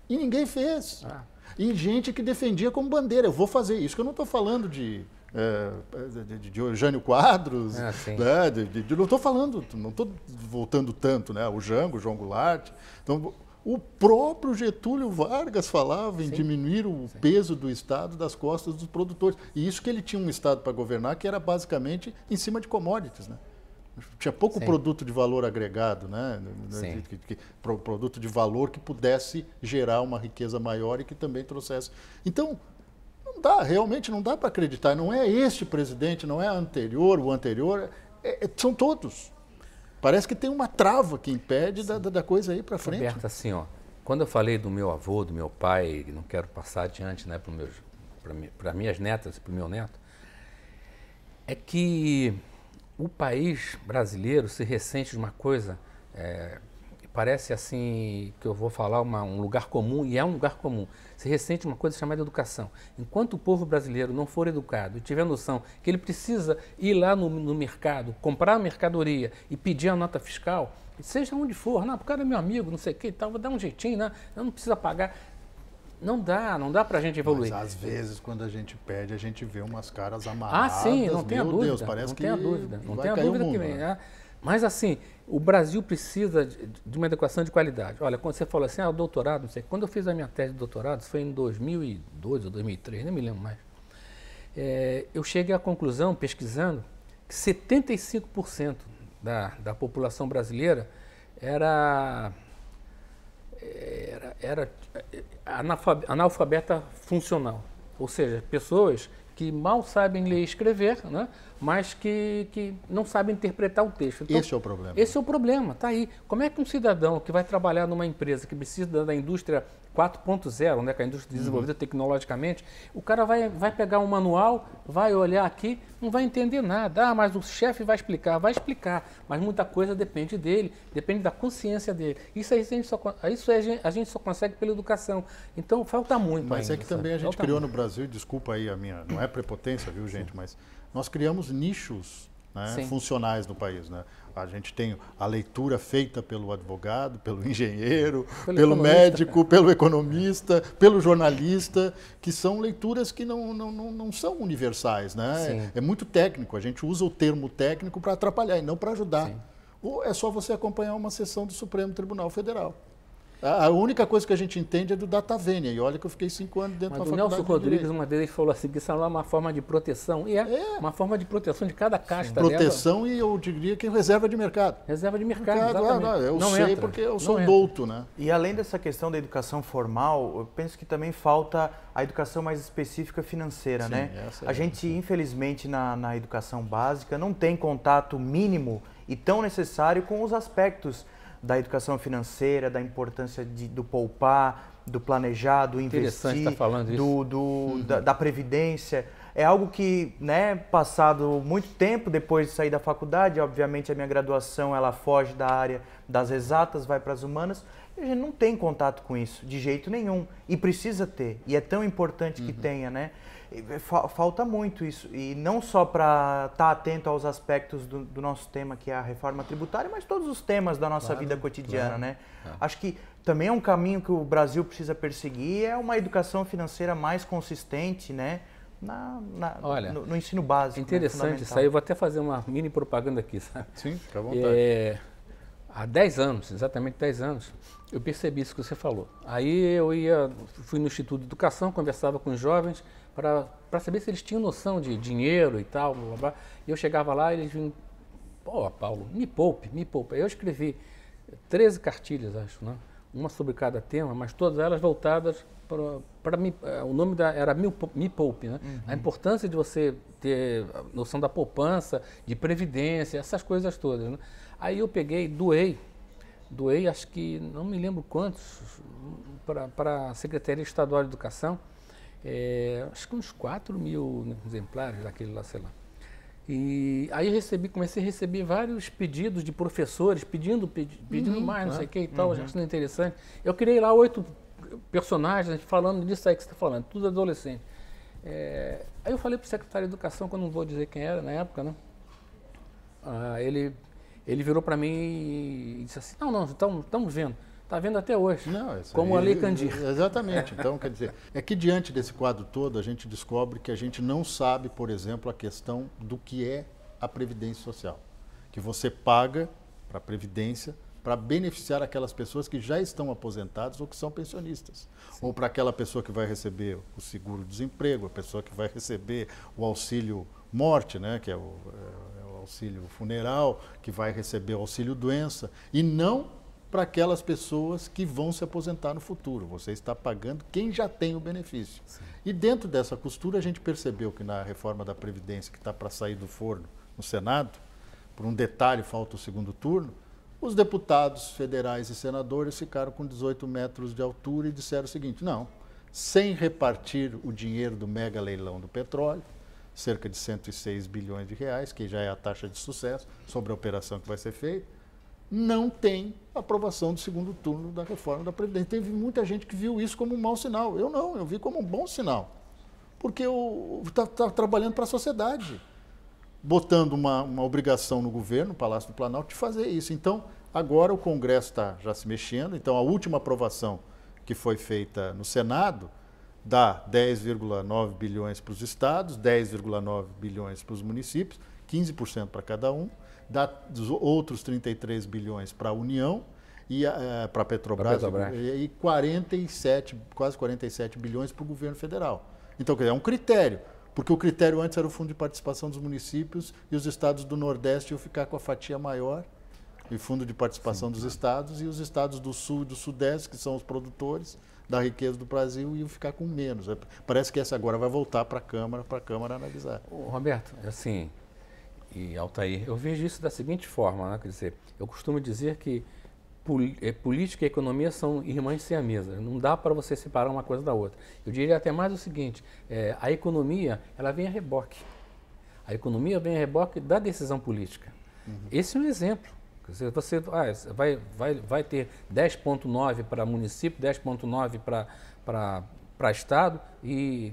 e ninguém fez. E gente que defendia como bandeira, eu vou fazer isso, que eu não estou falando de Eugênio Quadros, não estou falando, não estou voltando tanto, né? O João Goulart. Então, o próprio Getúlio Vargas falava em diminuir o peso do Estado das costas dos produtores. E isso que ele tinha um Estado para governar que era basicamente em cima de commodities, né? Tinha pouco produto de valor agregado, né? Produto de valor que pudesse gerar uma riqueza maior e que também trouxesse. Então, realmente não dá para acreditar. Não é este presidente, não é o anterior, são todos. Parece que tem uma trava que impede da coisa ir para frente. Roberto, assim, quando eu falei do meu avô, do meu pai, não quero passar adiante, né, para os meus para minhas netas e para o meu neto, é que o país brasileiro se ressente de uma coisa, parece assim, que eu vou falar um lugar comum, e é um lugar comum, se ressente de uma coisa chamada educação. Enquanto o povo brasileiro não for educado e tiver noção que ele precisa ir lá no mercado, comprar a mercadoria e pedir a nota fiscal, seja onde for, não, o cara é meu amigo, não sei o que e tal, vou dar um jeitinho, né? Eu não precisa pagar. Não dá pra gente evoluir. Mas às vezes, quando a gente pede, a gente vê umas caras amarradas. Ah, sim, não tenha dúvida. Deus, parece não que tenha dúvida. Não vai tenha cair dúvida o mundo, que vem. né? Mas assim, o Brasil precisa de uma educação de qualidade. Olha, quando você falou assim, o doutorado, não sei, quando eu fiz a minha tese de doutorado, isso foi em 2002 ou 2003, nem me lembro mais. Eu cheguei à conclusão, pesquisando, que 75% da população brasileira era analfabeta funcional, ou seja, pessoas que mal sabem ler e escrever, né, mas que não sabem interpretar o texto. Então, esse é o problema. Esse é o problema, tá aí. Como é que um cidadão que vai trabalhar numa empresa que precisa da indústria 4.0, né, que é a indústria desenvolvida tecnologicamente, o cara vai pegar um manual, vai olhar aqui, não vai entender nada. Ah, mas o chefe vai explicar, mas muita coisa depende dele, depende da consciência dele. Isso a gente só consegue pela educação. Então falta muito. Mas ainda, é que também a gente falta criou muito. no Brasil, desculpa aí a minha, não é prepotência, viu, gente, mas nós criamos nichos, né, funcionais no país, né? A gente tem a leitura feita pelo advogado, pelo engenheiro, pelo médico, pelo economista, pelo jornalista, que são leituras que não são universais, né? É muito técnico, a gente usa o termo técnico para atrapalhar e não para ajudar. Ou é só você acompanhar uma sessão do Supremo Tribunal Federal. A única coisa que a gente entende é do Data Vênia, e olha que eu fiquei 5 anos dentro da faculdade. Mas o Nelson Rodrigues uma vez falou assim, que isso é uma forma de proteção, e uma forma de proteção de cada casta proteção dela. E eu diria que reserva de mercado. Reserva de mercado, exatamente. Eu sei porque eu sou douto, né? E além dessa questão da educação formal, eu penso que também falta a educação mais específica financeira, né? A gente, infelizmente, na educação básica, não tem contato mínimo e tão necessário com os aspectos da educação financeira, da importância do poupar, do planejar, do investir, tá falando isso. Da previdência. É algo que, né, passado muito tempo depois de sair da faculdade, obviamente a minha graduação ela foge da área das exatas, vai para as humanas, e a gente não tem contato com isso de jeito nenhum e precisa ter, e é tão importante que tenha, né? Falta muito isso, e não só para estar atento aos aspectos do nosso tema, que é a reforma tributária, mas todos os temas da nossa vida cotidiana, né? Acho que também é um caminho que o Brasil precisa perseguir, é uma educação financeira mais consistente, né? Olha, no ensino básico. Interessante isso aí, eu vou até fazer uma mini propaganda aqui, sabe? Sim, fica à vontade. Há 10 anos, exatamente 10 anos, eu percebi isso que você falou. Aí fui no Instituto de Educação, conversava com os jovens, para saber se eles tinham noção de dinheiro e tal, blá, blá, blá. E eu chegava lá e eles vinham, pô, Paulo, me poupe. Eu escrevi 13 cartilhas, acho, né? Uma sobre cada tema, mas todas elas voltadas para mim. O nome era Me Poupe, né? A importância de você ter a noção da poupança, de previdência, essas coisas todas, né? Aí eu peguei, doei, acho que, não me lembro quantos, para a Secretaria Estadual de Educação, acho que uns 4.000 exemplares daquele lá, sei lá. E aí comecei a receber vários pedidos de professores, pedindo mais, não sei o que e tal, achando interessante. Eu criei lá 8 personagens falando disso aí que você está falando, tudo adolescente. Aí eu falei para o secretário de Educação, que eu não vou dizer quem era na época, né? Ele virou para mim e disse assim, não, estamos vendo. Está vendo até hoje, como a Lei Candir. Exatamente. Então, quer dizer, é que diante desse quadro todo, a gente descobre que a gente não sabe, por exemplo, a questão do que é a Previdência Social. Que você paga para a Previdência para beneficiar aquelas pessoas que já estão aposentadas ou que são pensionistas. Sim. Ou para aquela pessoa que vai receber o seguro-desemprego, a pessoa que vai receber o auxílio morte, né, que é o auxílio funeral, que vai receber o auxílio doença, e não para aquelas pessoas que vão se aposentar no futuro. Você está pagando quem já tem o benefício. Sim. E dentro dessa costura, a gente percebeu que na reforma da Previdência, que está para sair do forno no Senado, por um detalhe, falta o segundo turno, os deputados federais e senadores ficaram com 18 metros de altura e disseram o seguinte, não, sem repartir o dinheiro do mega leilão do petróleo, cerca de 106 bilhões de reais, que já é a taxa de sucesso sobre a operação que vai ser feita, não tem aprovação do segundo turno da reforma da Previdência. Teve muita gente que viu isso como um mau sinal. Eu não, eu vi como um bom sinal. Porque está trabalhando para a sociedade, botando uma obrigação no governo, no Palácio do Planalto, de fazer isso. Então, agora o Congresso está já se mexendo. Então, a última aprovação que foi feita no Senado dá 10,9 bilhões para os estados, 10,9 bilhões para os municípios, 15% para cada um, dá os outros 33 bilhões para a União e para a Petrobras, e 47, quase 47 bilhões para o governo federal. Então, é um critério, porque o critério antes era o fundo de participação dos municípios e os estados do Nordeste iam ficar com a fatia maior, e fundo de participação dos estados, e os estados do Sul e do Sudeste, que são os produtores da riqueza do Brasil, iam ficar com menos. Parece que essa agora vai voltar para a Câmara analisar. Ô, Roberto, assim, e Altair, eu vejo isso da seguinte forma, né? Quer dizer, eu costumo dizer que política e economia são irmãs siamesas, não dá para você separar uma coisa da outra. Eu diria até mais o seguinte, a economia, ela vem a reboque. A economia vem a reboque da decisão política. Uhum. Esse é um exemplo. Quer dizer, você vai ter 10,9 para município, 10,9 para Estado e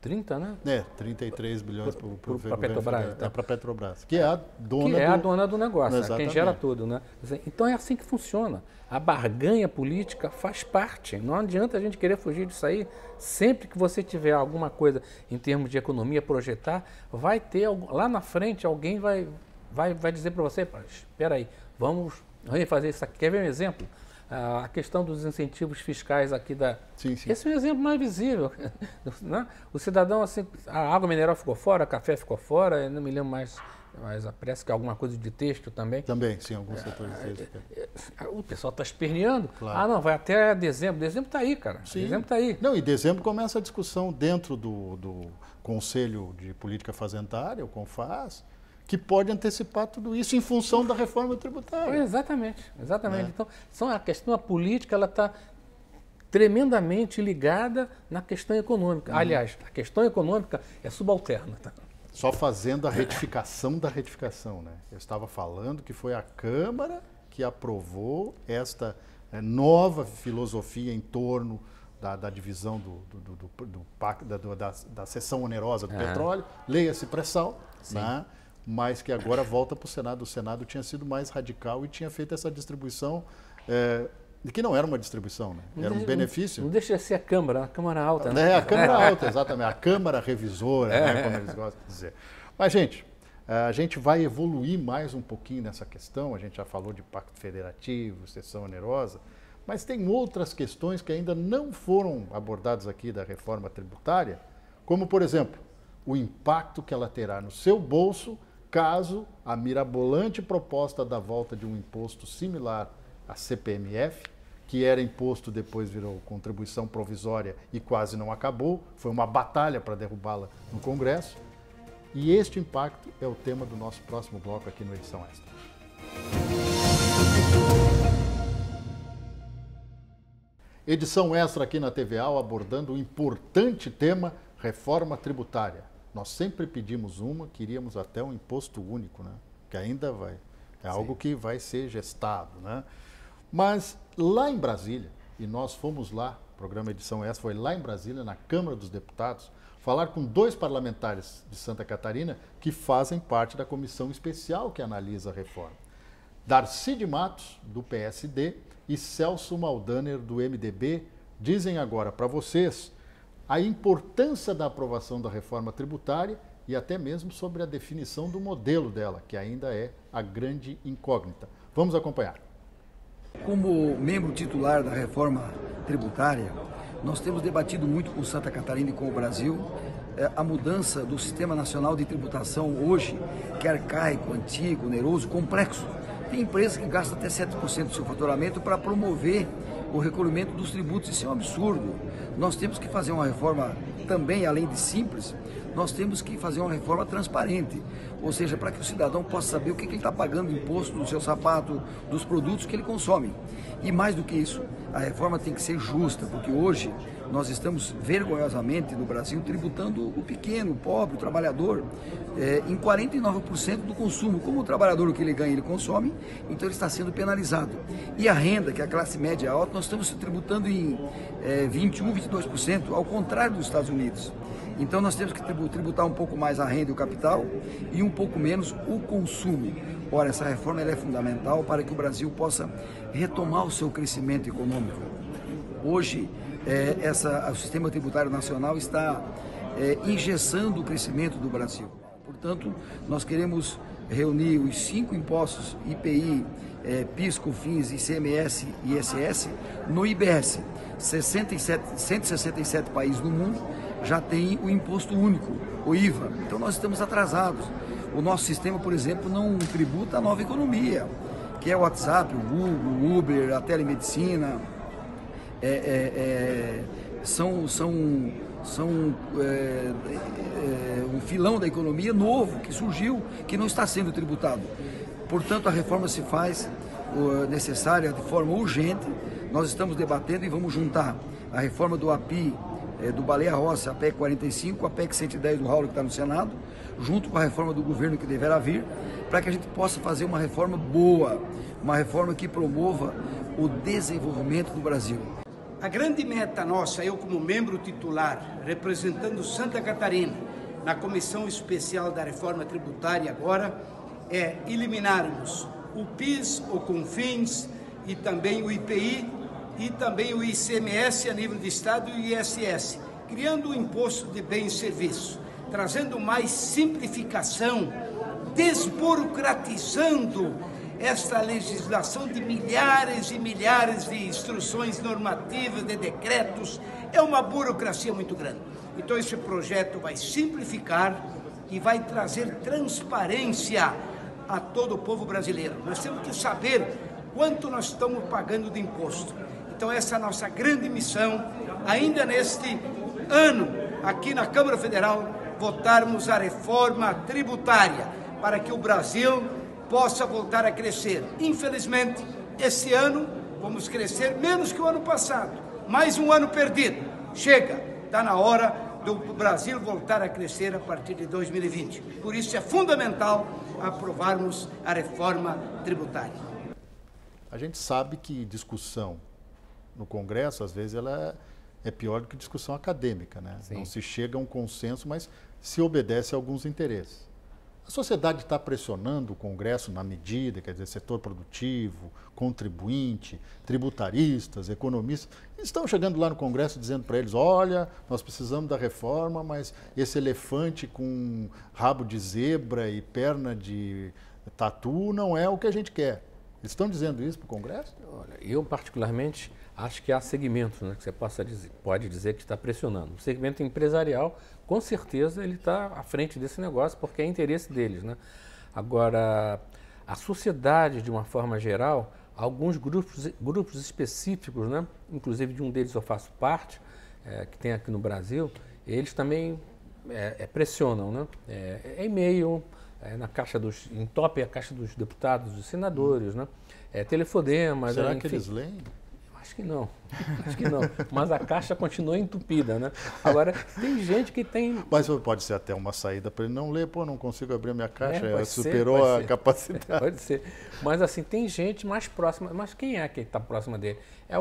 30, né? 33 bilhões para a Petrobras. Para a Petrobras, que é a dona do negócio, quem gera tudo, né? Então é assim que funciona. A barganha política faz parte. Não adianta a gente querer fugir disso aí. Sempre que você tiver alguma coisa em termos de economia projetar, vai ter, lá na frente, alguém vai dizer para você, espera aí, vamos fazer isso aqui. Quer ver um exemplo? A questão dos incentivos fiscais aqui da... Sim. Esse é um exemplo mais visível. Né? O cidadão, assim, a água mineral ficou fora, o café ficou fora, eu não me lembro mais, mas parece que alguma coisa de texto também. Também, sim, alguns setores de texto. O pessoal está esperneando. Claro. Não, vai até dezembro. Dezembro está aí, cara. Sim. Dezembro está aí. Não, e dezembro começa a discussão dentro do Conselho de Política Fazendária, o CONFAS, que pode antecipar tudo isso em função da reforma tributária. Exatamente. Então, a questão política, ela está tremendamente ligada na questão econômica. Aliás, a questão econômica é subalterna. Tá? Só fazendo a retificação da retificação, né? Eu estava falando que foi a Câmara que aprovou esta nova filosofia em torno da divisão da seção onerosa do petróleo, leia-se pré-sal, né? Mas que agora volta para o Senado. O Senado tinha sido mais radical e tinha feito essa distribuição, que não era uma distribuição, né? Era um benefício. Não deixa de ser a Câmara Alta. Né? A Câmara Alta, exatamente. A Câmara Revisora, né, como eles gostam de dizer. Mas, gente, a gente vai evoluir mais um pouquinho nessa questão. A gente já falou de pacto federativo, seção onerosa, mas tem outras questões que ainda não foram abordadas aqui da reforma tributária, como, por exemplo, o impacto que ela terá no seu bolso caso a mirabolante proposta da volta de um imposto similar à CPMF, que era imposto, depois virou contribuição provisória e quase não acabou, foi uma batalha para derrubá-la no Congresso. E este impacto é o tema do nosso próximo bloco aqui no Edição Extra. Edição Extra aqui na TVA, abordando o importante tema reforma tributária. Nós sempre pedimos queríamos até um imposto único, né? Que ainda é algo que vai ser gestado, né? Mas lá em Brasília, e nós fomos lá, o programa Edição Extra foi lá em Brasília, na Câmara dos Deputados, falar com 2 parlamentares de Santa Catarina que fazem parte da comissão especial que analisa a reforma. Darcy de Matos, do PSD, e Celso Maldaner, do MDB, dizem agora para vocês a importância da aprovação da reforma tributária e até mesmo sobre a definição do modelo dela, que ainda é a grande incógnita. Vamos acompanhar. Como membro titular da reforma tributária, nós temos debatido muito com Santa Catarina e com o Brasil a mudança do Sistema Nacional de Tributação hoje, que é arcaico, antigo, oneroso, complexo. Tem empresas que gastam até 7% do seu faturamento para promover o recolhimento dos tributos. Isso é um absurdo. Nós temos que fazer uma reforma também, além de simples, nós temos que fazer uma reforma transparente, ou seja, para que o cidadão possa saber o que ele está pagando de imposto do seu sapato, dos produtos que ele consome. E mais do que isso, a reforma tem que ser justa, porque hoje nós estamos vergonhosamente no Brasil tributando o pequeno, o pobre, o trabalhador em 49% do consumo. Como o trabalhador, o que ele ganha, ele consome, então ele está sendo penalizado. E a renda, que é a classe média alta, nós estamos tributando em 21%, 22%, ao contrário dos Estados Unidos. Então nós temos que tributar um pouco mais a renda e o capital e um pouco menos o consumo. Ora, essa reforma ela é fundamental para que o Brasil possa retomar o seu crescimento econômico. Hoje, o sistema tributário nacional está engessando o crescimento do Brasil. Portanto, nós queremos reunir os 5 impostos, IPI, PIS, COFINS, ICMS e ISS, no IBS. 167 países no mundo já têm o imposto único, o IVA. Então nós estamos atrasados. O nosso sistema, por exemplo, não tributa a nova economia, que é o WhatsApp, o Google, o Uber, a telemedicina. São um filão da economia novo que surgiu, que não está sendo tributado. Portanto, a reforma se faz necessária de forma urgente. Nós estamos debatendo e vamos juntar a reforma do API, do Baleia Rossi, a PEC 45, a PEC 110 do Raul, que está no Senado, junto com a reforma do governo que deverá vir, para que a gente possa fazer uma reforma boa, uma reforma que promova o desenvolvimento do Brasil. A grande meta nossa, eu como membro titular, representando Santa Catarina, na Comissão Especial da Reforma Tributária agora, é eliminarmos o PIS, o COFINS e também o IPI e também o ICMS a nível de Estado e o ISS, criando o imposto de bens e serviços, trazendo mais simplificação, desburocratizando esta legislação de milhares e milhares de instruções normativas, de decretos. É uma burocracia muito grande. Então esse projeto vai simplificar e vai trazer transparência a todo o povo brasileiro. Nós temos que saber quanto nós estamos pagando de imposto. Então essa é a nossa grande missão, ainda neste ano, aqui na Câmara Federal, votarmos a reforma tributária para que o Brasil possa voltar a crescer. Infelizmente, esse ano vamos crescer menos que o ano passado. Mais um ano perdido. Chega, está na hora do Brasil voltar a crescer a partir de 2020. Por isso é fundamental aprovarmos a reforma tributária. A gente sabe que discussão no Congresso, às vezes, ela é pior do que discussão acadêmica, né? Sim. Não se chega a um consenso, mas se obedece a alguns interesses. A sociedade está pressionando o Congresso na medida, quer dizer, setor produtivo, contribuinte, tributaristas, economistas, estão chegando lá no Congresso dizendo para eles, olha, nós precisamos da reforma, mas esse elefante com rabo de zebra e perna de tatu não é o que a gente quer. Eles estão dizendo isso para o Congresso? Olha, eu particularmente acho que há segmentos, né, que você pode dizer que está pressionando. O segmento empresarial, com certeza, ele está à frente desse negócio, porque é interesse deles, né? Agora, a sociedade, de uma forma geral, alguns grupos específicos, né, inclusive de um deles eu faço parte, que tem aqui no Brasil, eles também pressionam, né? E-mail, entope a caixa dos deputados, dos senadores, né? Telefonemas. Será enfim. Que eles leem? Acho que não, mas a caixa continua entupida, né? Agora, tem gente que tem... Mas pode ser até uma saída para ele não ler, não consigo abrir a minha caixa, superou a capacidade. Pode ser, mas assim, tem gente mais próxima, mas quem é que está próxima dele? É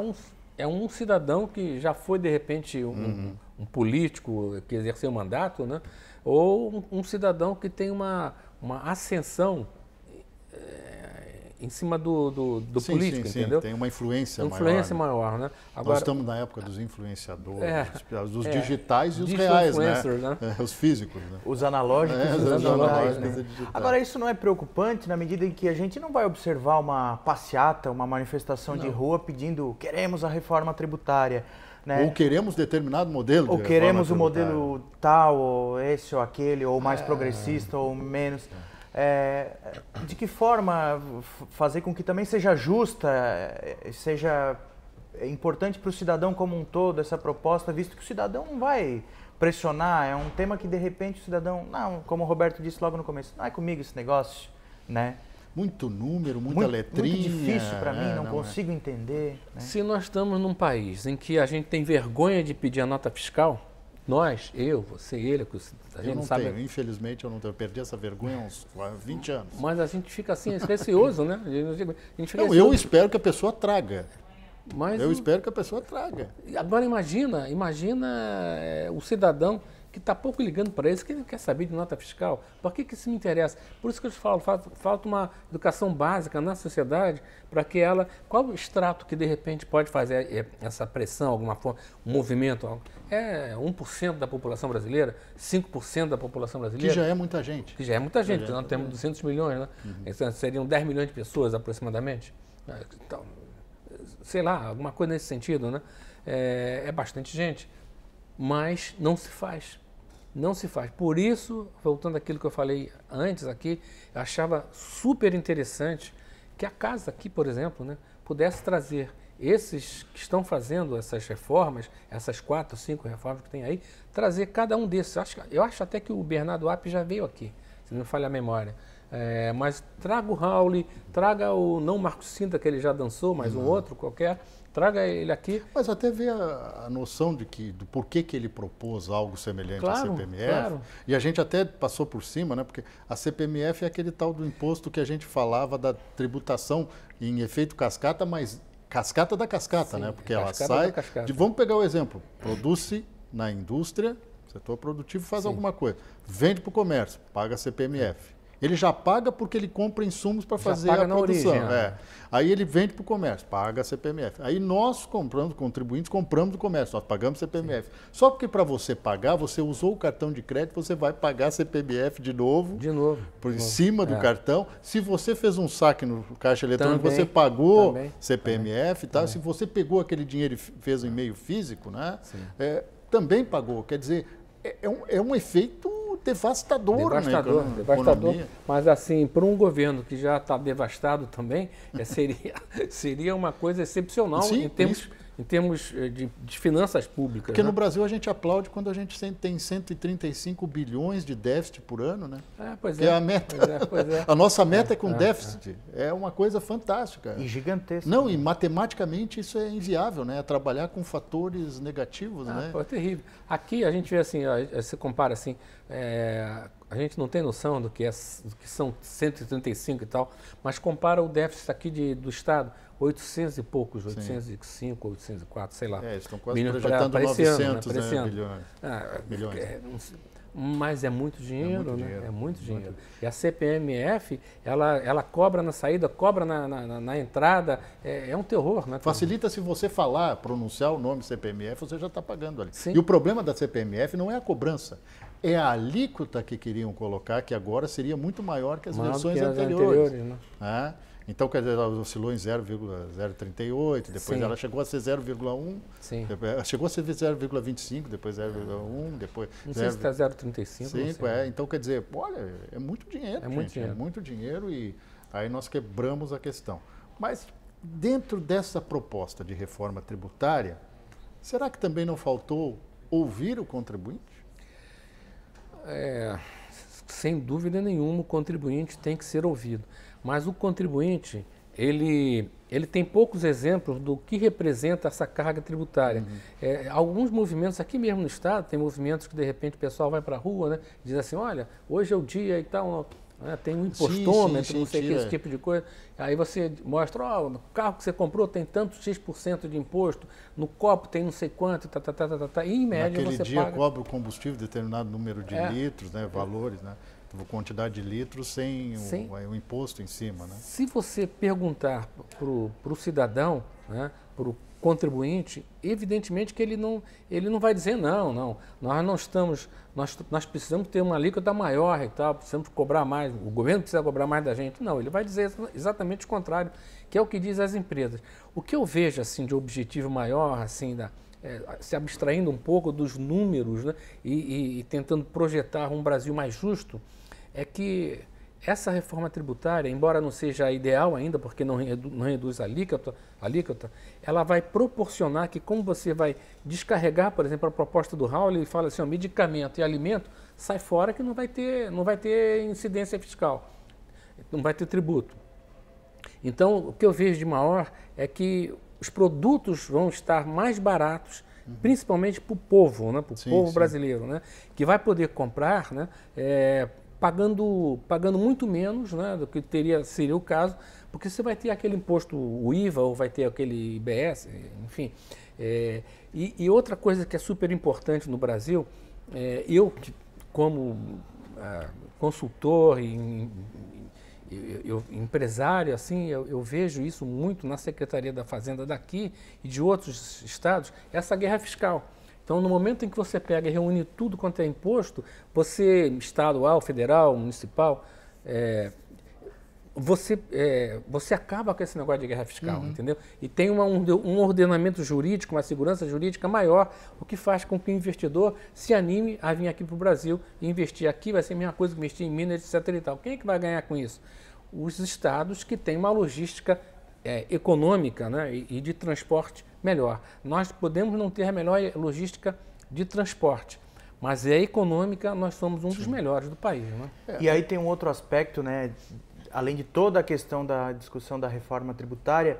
um cidadão que já foi, de repente, um político que exerceu mandato, né? Ou um cidadão que tem uma ascensão em cima do político, entendeu? Tem uma influência maior, né? Agora, nós estamos na época dos influenciadores, dos digitais e os reais, né? Os físicos, né? Os analógicos e os digitais, né? Agora, isso não é preocupante na medida em que a gente não vai observar uma passeata, uma manifestação de rua pedindo queremos a reforma tributária, né? Ou queremos determinado modelo. Ou queremos o modelo tal, ou esse ou aquele, ou mais progressista, ou menos... de que forma fazer com que também seja justa, seja importante para o cidadão como um todo essa proposta, visto que o cidadão não vai pressionar, é um tema que de repente o cidadão, não, como o Roberto disse logo no começo, não é comigo esse negócio, né? muito número, muita letrinha. Muito difícil para mim, não é. consigo entender. Né? Se nós estamos num país em que a gente tem vergonha de pedir a nota fiscal, nós, eu, você, ele, a gente Eu não sabe. tenho, infelizmente eu não tenho. Eu perdi essa vergonha há uns 20 anos. Mas a gente fica assim, receoso, né? A gente fica Não, receoso. eu espero que a pessoa traga. Mas Eu espero que a pessoa traga. agora imagina o cidadão que está pouco ligando para isso, que ele quer saber de nota fiscal. Por que isso me interessa? Por isso que eu te falo, falta uma educação básica na sociedade para que ela... Qual o extrato que de repente pode fazer essa pressão, alguma forma, um movimento? É 1% da população brasileira? 5% da população brasileira? Que já é muita gente. Que já é muita gente, porque nós temos 200 milhões, né? Então, seriam 10 milhões de pessoas aproximadamente. Então, sei lá, alguma coisa nesse sentido, né? É bastante gente, mas não se faz. Não se faz. Por isso, voltando àquilo que eu falei antes aqui, eu achava super interessante que a casa aqui, por exemplo, né, pudesse trazer esses que estão fazendo essas reformas, essas 4, 5 reformas que tem aí, trazer cada um desses. Eu acho até que o Bernardo App já veio aqui, se não me falha a memória. Mas traga o Raul, traga o não Marcos Cinta, que ele já dançou, mas um outro qualquer, traga ele aqui. Mas até ver a noção do porquê que ele propôs algo semelhante à CPMF. Claro. E a gente até passou por cima, né? Porque a CPMF é aquele tal do imposto que a gente falava da tributação em efeito cascata, mas cascata da cascata, né? Porque ela sai. Vamos pegar o exemplo: produz-se na indústria, setor produtivo faz alguma coisa, vende para o comércio, paga a CPMF. Ele já paga porque ele compra insumos para fazer a produção. Origem, Aí ele vende para o comércio, paga a CPMF. Aí nós contribuintes, compramos do comércio, nós pagamos CPMF. Sim. Só porque para você pagar, você usou o cartão de crédito, você vai pagar CPMF de novo. Por cima do cartão. Se você fez um saque no caixa eletrônico, também, você pagou CPMF. Tá? Se você pegou aquele dinheiro e fez em meio físico, né? Também pagou. Quer dizer, é um efeito devastador, devastador. Mas assim, para um governo que já está devastado também, seria uma coisa excepcional. Sim, em termos de finanças públicas. Porque no Brasil a gente aplaude quando a gente tem 135 bilhões de déficit por ano, né? Pois é a meta. A nossa meta é com déficit. É uma coisa fantástica. E gigantesca. Não, e matematicamente isso é inviável, né? Trabalhar com fatores negativos, né? É terrível. Aqui a gente vê assim, você compara assim, a gente não tem noção do que são 135 e tal, mas compara o déficit aqui do Estado, 800 e poucos, 805, 804, sei lá. Estão quase projetando 900 bilhões. Mas é muito dinheiro, né? É muito dinheiro. E a CPMF, ela cobra na saída, cobra na entrada, é um terror, né? Facilita se você pronunciar o nome CPMF, você já está pagando ali. Sim. E o problema da CPMF não é a cobrança, é a alíquota que queriam colocar, que agora seria muito maior que as versões anteriores. Né? Então, quer dizer, ela oscilou em 0,038, depois ela chegou a ser 0,1, chegou a ser 0,25, depois 0,1, depois... Não sei se está 0,35. Então, quer dizer, olha, é muito dinheiro, É muito dinheiro e aí nós quebramos a questão. Mas, dentro dessa proposta de reforma tributária, será que também não faltou ouvir o contribuinte? Sem dúvida nenhuma, o contribuinte tem que ser ouvido. Mas o contribuinte, ele tem poucos exemplos do que representa essa carga tributária. Alguns movimentos, aqui mesmo no Estado, tem movimentos que de repente o pessoal vai para a rua, né, diz assim, olha, hoje é o dia e tal, tem um impostômetro, não sei o que, esse tipo de coisa. Aí você mostra, no carro que você comprou tem tanto X% de imposto, no copo tem não sei quanto, e em média naquele você dia paga... cobra o combustível determinado número de litros, né, valores, né? Quantidade de litros sem o imposto em cima. Né? Se você perguntar para o cidadão, né, para o contribuinte, evidentemente que ele não vai dizer não, nós não estamos, nós precisamos ter uma alíquota maior e tal, precisamos cobrar mais, o governo precisa cobrar mais da gente. Não, ele vai dizer exatamente o contrário, que é o que diz as empresas. O que eu vejo assim de objetivo maior, assim, se abstraindo um pouco dos números, né, e tentando projetar um Brasil mais justo, é que essa reforma tributária, embora não seja ideal ainda, porque não reduz a alíquota, ela vai proporcionar que, como você vai descarregar, por exemplo, a proposta do Raul, ele fala assim, medicamento e alimento, sai fora que não vai ter incidência fiscal, não vai ter tributo. Então, o que eu vejo de maior é que os produtos vão estar mais baratos, principalmente para o povo, né? Para o povo brasileiro, né? Que vai poder comprar, né? Pagando muito menos, né? Do que seria o caso, porque você vai ter aquele imposto, o IVA, ou vai ter aquele IBS, enfim. E outra coisa que é super importante no Brasil, eu, como consultor e empresário, assim, eu vejo isso muito na Secretaria da Fazenda daqui e de outros estados, essa guerra fiscal. Então, no momento em que você pega e reúne tudo quanto é imposto, você, estadual, federal, municipal, você acaba com esse negócio de guerra fiscal, entendeu? E tem um ordenamento jurídico, uma segurança jurídica maior, o que faz com que o investidor se anime a vir aqui para o Brasil e investir aqui. Vai ser a mesma coisa que investir em Minas, etc. e tal. Quem é que vai ganhar com isso? Os estados que têm uma logística econômica, né, e de transporte melhor. Nós podemos não ter a melhor logística de transporte, mas econômica nós somos um dos melhores do país, né? E aí tem um outro aspecto, né? Além de toda a questão da discussão da reforma tributária,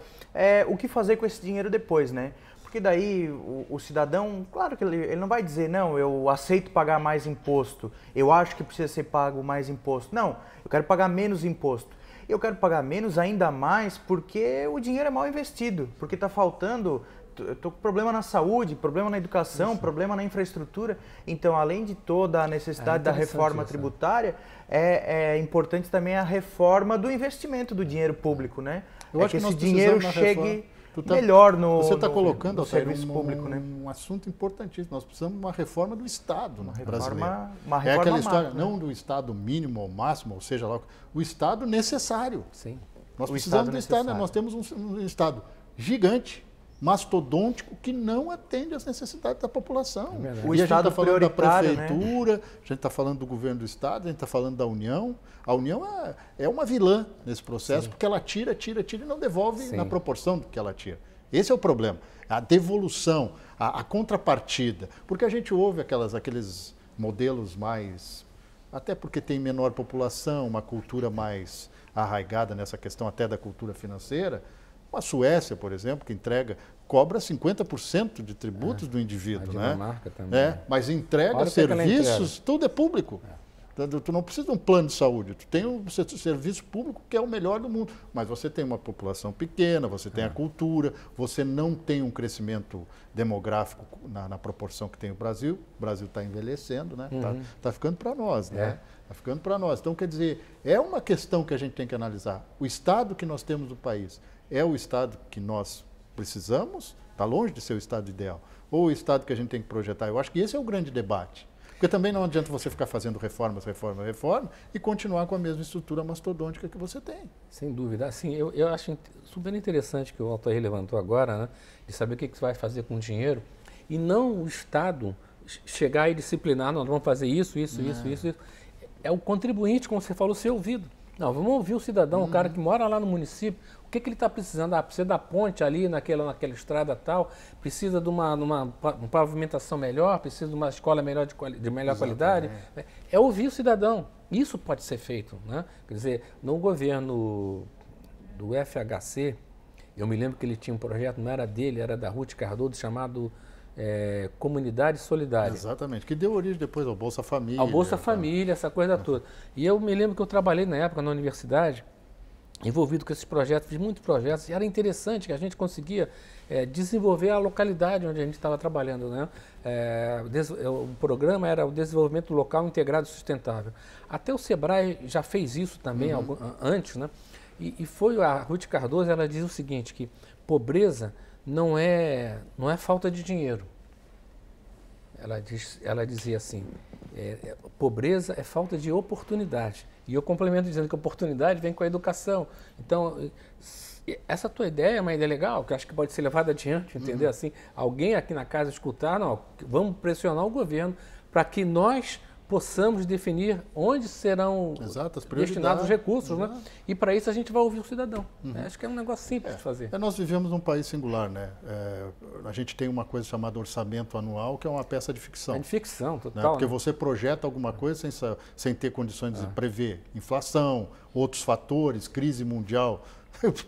o que fazer com esse dinheiro depois, né? Porque daí o cidadão, claro que ele não vai dizer, não, eu aceito pagar mais imposto, eu acho que precisa ser pago mais imposto. Não, eu quero pagar menos imposto. Eu quero pagar menos ainda mais porque o dinheiro é mal investido, porque está faltando, estou com problema na saúde, problema na educação, problema na infraestrutura. Então, além de toda a necessidade da reforma tributária, é importante também a reforma do investimento do dinheiro público, né? Eu acho que esse dinheiro chegue melhor no serviço público, né? Um assunto importantíssimo. Nós precisamos de uma reforma do Estado brasileiro. Uma reforma aquela história, macro, não do Estado mínimo ou máximo, ou seja lá, o Estado necessário. Sim. Nós precisamos do Estado, nós temos um Estado gigante, mastodôntico, que não atende às necessidades da população. O e Estado a gente está falando da prioritário, prefeitura, a gente está falando do governo do Estado, a gente está falando da União. A União é uma vilã nesse processo, porque ela tira e não devolve na proporção do que ela tira. Esse é o problema. A devolução, a contrapartida. Porque a gente ouve aqueles modelos mais... Até porque tem menor população, uma cultura mais arraigada nessa questão até da cultura financeira. A Suécia, por exemplo, que cobra 50% de tributos do indivíduo, a Dinamarca né? também. Mas entrega serviços, tudo é público. Tu não precisa de um plano de saúde, tu tem um serviço público que é o melhor do mundo, mas você tem uma população pequena, você tem a cultura, você não tem um crescimento demográfico na proporção que tem o Brasil está envelhecendo, né? Tá ficando para nós, né? Tá ficando para nós. Então, quer dizer, é uma questão que a gente tem que analisar. O Estado que nós temos no país é o Estado que nós precisamos? Está longe de ser o Estado ideal. Ou o Estado que a gente tem que projetar? Eu acho que esse é o grande debate. Porque também não adianta você ficar fazendo reforma e continuar com a mesma estrutura mastodôntica que você tem. Sem dúvida. Assim, eu acho super interessante que o Altair levantou agora, né, de saber o que você vai fazer com o dinheiro e não o Estado chegar e disciplinar, nós vamos fazer isso. É o contribuinte, como você falou, ser ouvido. Não, vamos ouvir o cidadão, o cara que mora lá no município, o que ele está precisando? Precisa da ponte ali naquela estrada tal, precisa de uma pavimentação melhor, precisa de uma escola melhor de melhor qualidade. É ouvir o cidadão. Isso pode ser feito, né? Quer dizer, no governo do FHC, eu me lembro que ele tinha um projeto, não era dele, era da Ruth Cardoso, chamado Comunidade Solidária. Exatamente, que deu origem depois ao Bolsa Família. Ao Bolsa Família, essa coisa toda. E eu me lembro que eu trabalhei na época na universidade, envolvido com esses projetos, fiz muitos projetos, e era interessante que a gente conseguia desenvolver a localidade onde a gente estava trabalhando, né? O programa era o Desenvolvimento Local Integrado e Sustentável. Até o Sebrae já fez isso também antes, né? E foi a Ruth Cardoso, ela diz o seguinte, que pobreza não é falta de dinheiro. Ela dizia assim, pobreza é falta de oportunidade. E eu complemento dizendo que a oportunidade vem com a educação. Então, essa tua ideia é uma ideia legal, que acho que pode ser levada adiante, entendeu? Assim, alguém aqui na casa escutar, não, vamos pressionar o governo para que nós possamos definir onde serão destinados os recursos, né? E para isso a gente vai ouvir o cidadão. Acho que é um negócio simples de fazer. Nós vivemos num país singular, né? A gente tem uma coisa chamada orçamento anual, que é uma peça de ficção. É de ficção, total. Né? Porque você projeta alguma coisa sem ter condições de prever inflação, outros fatores, crise mundial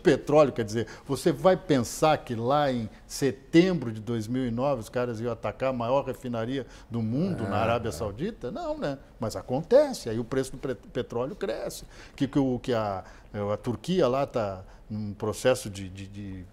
petróleo, quer dizer, você vai pensar que lá em setembro de 2009 os caras iam atacar a maior refinaria do mundo na Arábia Saudita? Não, né? Mas acontece, aí o preço do petróleo cresce, que a Turquia lá está num processo de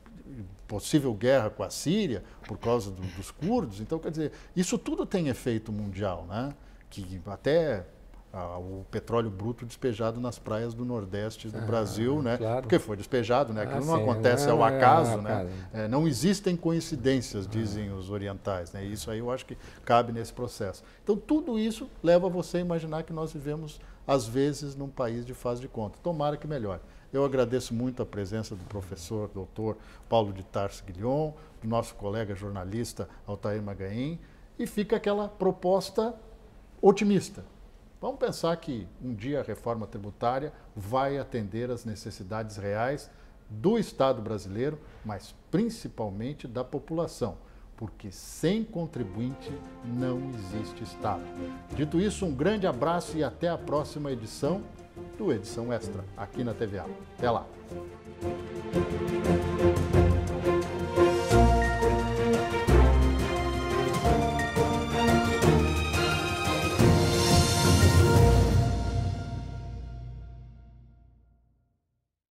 possível guerra com a Síria por causa dos curdos. Então, quer dizer, isso tudo tem efeito mundial, né? Que até o petróleo bruto despejado nas praias do Nordeste do Brasil, né? Claro. Porque foi despejado, né? Aquilo não sim, acontece não, ao acaso, não é ao né? acaso. Não existem coincidências, dizem os orientais, né? Isso aí eu acho que cabe nesse processo. Então, tudo isso leva você a imaginar que nós vivemos, às vezes, num país de faz de conta. Tomara que melhore. Eu agradeço muito a presença do professor, doutor Paulo de Tarso Guillon, do nosso colega jornalista Altair Magaim, e fica aquela proposta otimista. Vamos pensar que um dia a reforma tributária vai atender às necessidades reais do Estado brasileiro, mas principalmente da população, porque sem contribuinte não existe Estado. Dito isso, um grande abraço e até a próxima edição do Edição Extra, aqui na TVA. Até lá!